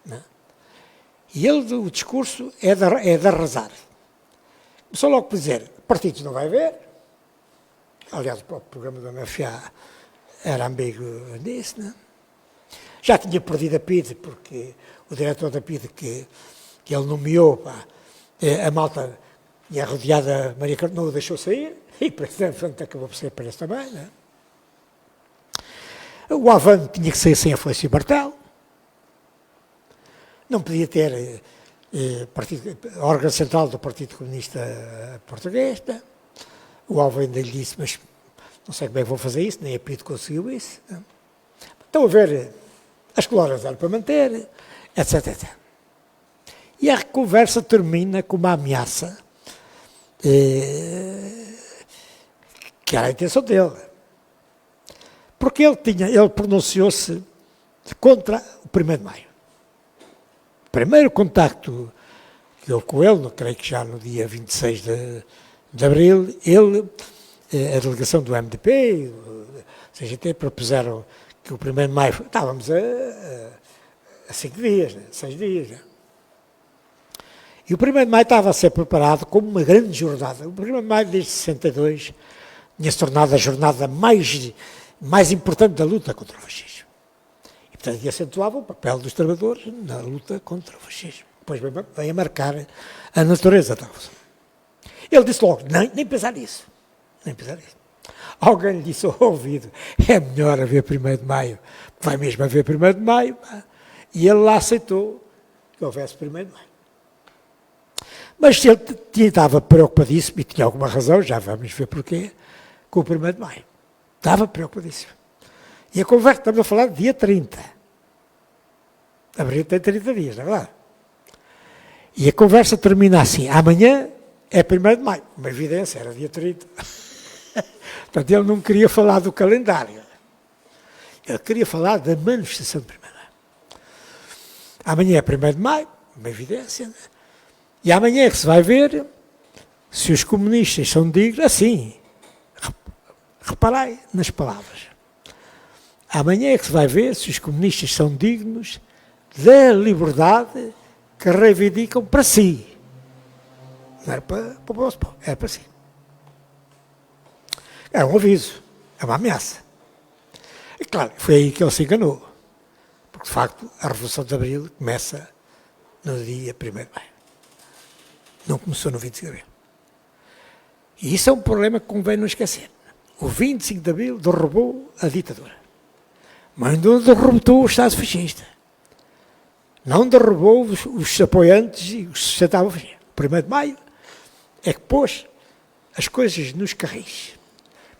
Não? E ele, o discurso é de arrasar. Começou logo por dizer, partidos não vai haver, aliás o próprio programa da MFA era ambíguo nisso, não? Já tinha perdido a PIDE, porque o diretor da PIDE que ele nomeou, a malta tinha rodeado a Maria Carolina, não o deixou sair, e portanto acabou por ser preso também, não? O Avante tinha que sair sem a foice e o martelo, não podia ter órgão central do Partido Comunista Português, não? O Alvo ainda lhe disse, mas não sei como é que vou fazer isso, nem a PIDE conseguiu isso. Não? Estão a ver, as colónias eram para manter, etc, etc. E a conversa termina com uma ameaça que era a intenção dele. Porque ele pronunciou-se contra o 1º de Maio. O primeiro contacto que houve com ele, creio que já no dia 26 de abril, ele, a delegação do MDP, o CGT, propuseram que o 1º de Maio, estávamos a 5 dias, 6 dias. Né? E o 1º de Maio estava a ser preparado como uma grande jornada. O 1º de Maio, desde 62, tinha-se tornado a jornada mais importante da luta contra o fascismo. E, portanto, acentuava o papel dos trabalhadores na luta contra o fascismo. Depois vem a marcar a natureza da revolução. Ele disse logo, nem pensar nisso. Nem pensar nisso. Alguém lhe disse ao ouvido, é melhor haver 1º de Maio, vai mesmo haver 1º de Maio. E ele lá aceitou que houvesse 1º de Maio. Mas ele estava preocupadíssimo, e tinha alguma razão, já vamos ver porquê, com o 1º de Maio. Estava preocupadíssimo. E a conversa, estamos a falar de dia 30. Abril tem 30 dias, não é verdade? E a conversa termina assim, amanhã é 1º de Maio. Uma evidência, era dia 30. Portanto, ele não queria falar do calendário. Ele queria falar da manifestação de 1º de Maio. Amanhã é 1º de Maio, uma evidência. E amanhã é que se vai ver se os comunistas são dignos, assim, reparai nas palavras. Amanhã é que se vai ver se os comunistas são dignos da liberdade que reivindicam para si. Não era para o nosso povo, era para si. Era um aviso, é uma ameaça. E claro, foi aí que ele se enganou. Porque, de facto, a Revolução de Abril começa no dia 1º de Maio. Não começou no 25 de Abril. E isso é um problema que convém não esquecer. O 25 de Abril derrubou a ditadura. Mas não derrotou o Estado fascista. Não derrubou os apoiantes e os sustentavam o fascismo. O 1º de Maio é que pôs as coisas nos carris.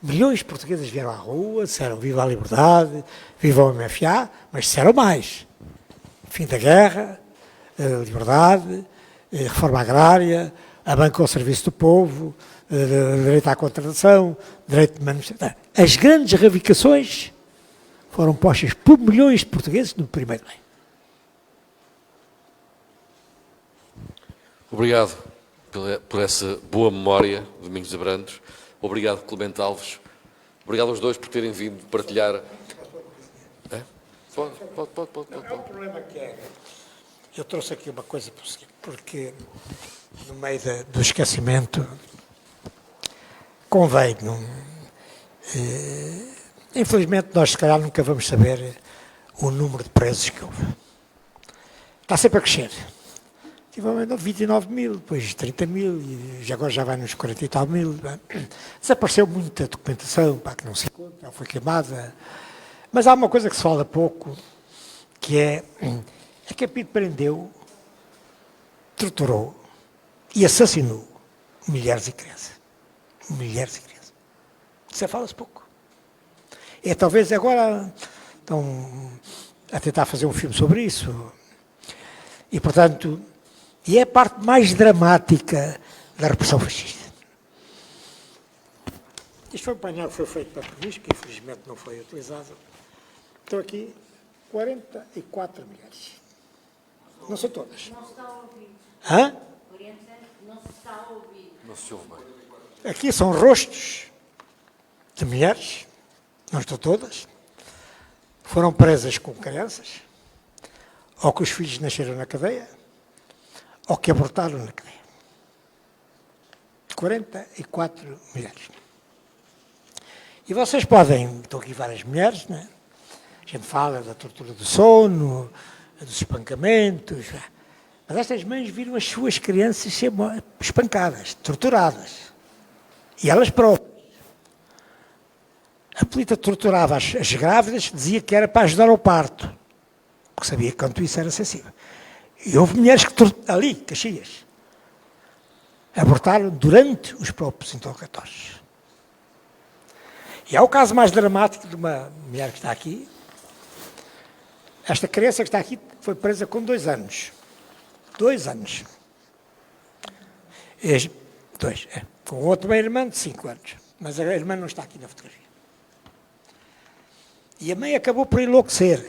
Milhões de portugueses vieram à rua, disseram viva a liberdade, viva o MFA, mas disseram mais. Fim da guerra, liberdade, reforma agrária, a banca ao serviço do povo, direito à contratação, direito de manifestação. As grandes reivindicações foram postas por milhões de portugueses no 1º de Maio. Obrigado por essa boa memória, Domingos Abrantes. Obrigado, Clemente Alves. Obrigado aos dois por terem vindo partilhar. É? Pode. É um problema que é. Eu trouxe aqui uma coisa para o seguinte, porque no meio do esquecimento convém. Infelizmente, nós se calhar nunca vamos saber o número de presos que houve. Está sempre a crescer. Tivemos 29 mil, depois 30 mil, e agora já vai nos 40 e tal mil. Desapareceu muita documentação, que não se encontra, foi queimada. Mas há uma coisa que se fala pouco, que é que a PIDE prendeu, torturou e assassinou mulheres e crianças. Mulheres e crianças. Isso fala-se pouco. É talvez agora, estão a tentar fazer um filme sobre isso. E, portanto, é a parte mais dramática da repressão fascista. Isto foi um painel que foi feito para Peniche, que infelizmente não foi utilizado. Estão aqui 44 mulheres. Não são todas. Não se está a ouvir. Hã? 40 não se está a ouvir. Não se ouve bem. Aqui são rostos de mulheres, não estão todas, foram presas com crianças, ou que os filhos nasceram na cadeia, ou que abortaram na cadeia. 44 mulheres. E vocês podem, estão aqui várias mulheres, não é? A gente fala da tortura do sono, dos espancamentos, mas estas mães viram as suas crianças ser espancadas, torturadas. E elas próprias. A polícia torturava as grávidas, dizia que era para ajudar ao parto, porque sabia que quanto isso era sensível. E houve mulheres que ali, Caxias, abortaram durante os próprios interrogatórios. E há o caso mais dramático de uma mulher que está aqui. Esta criança que está aqui foi presa com 2 anos. 2 anos. Com outra irmã de 5 anos. Mas a irmã não está aqui na fotografia. E a mãe acabou por enlouquecer.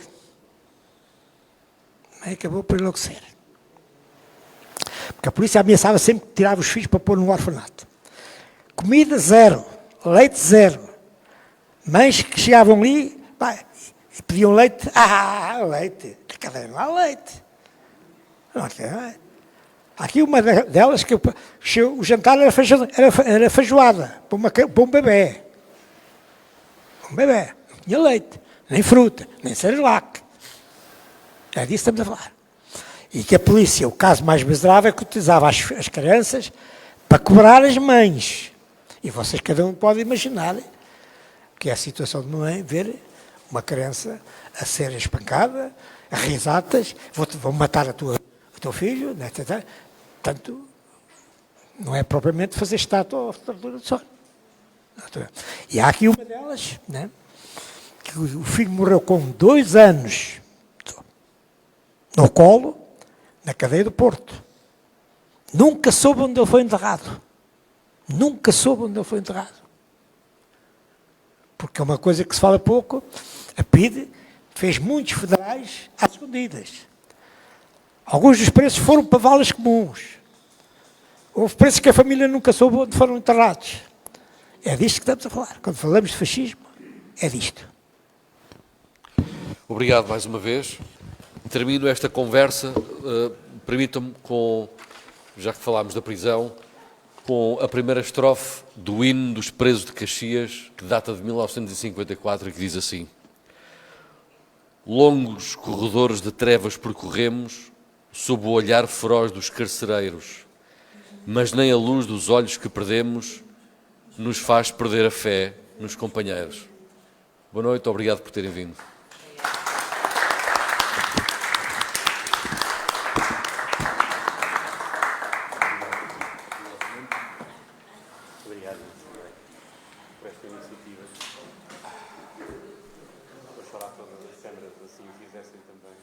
Porque a polícia ameaçava sempre que tirava os filhos para pôr no orfanato. Comida zero. Leite zero. Mães que chegavam ali e pediam leite. Leite. De cadeia não há leite. Aqui uma delas que o jantar era feijoada para um bebê. Um bebê. Não tinha leite, nem fruta, nem cerelac. É disso que estamos a falar. E que a polícia, o caso mais miserável, é que utilizava as crianças para cobrar as mães. E vocês, cada um pode imaginar que é a situação de uma mãe ver uma criança a ser espancada, a risatas, vão matar o teu filho, né, portanto, não é propriamente fazer estátua ou tortura de sono. E há aqui uma delas, né, que o filho morreu com 2 anos no colo, na cadeia do Porto. Nunca soube onde ele foi enterrado. Porque é uma coisa que se fala pouco. A PIDE fez muitos federais às escondidas. Alguns dos preços foram para valas comuns. Houve preços que a família nunca soube onde foram enterrados. É disto que estamos a falar. Quando falamos de fascismo, é disto. Obrigado mais uma vez. Termino esta conversa, permitam-me, já que falámos da prisão, com a primeira estrofe do hino dos presos de Caxias, que data de 1954 e que diz assim: longos corredores de trevas percorremos, sob o olhar feroz dos carcereiros, mas nem a luz dos olhos que perdemos nos faz perder a fé nos companheiros. Boa noite, obrigado por terem vindo. Obrigado por esta iniciativa. Vou chorar todas as câmaras assim o fizessem também.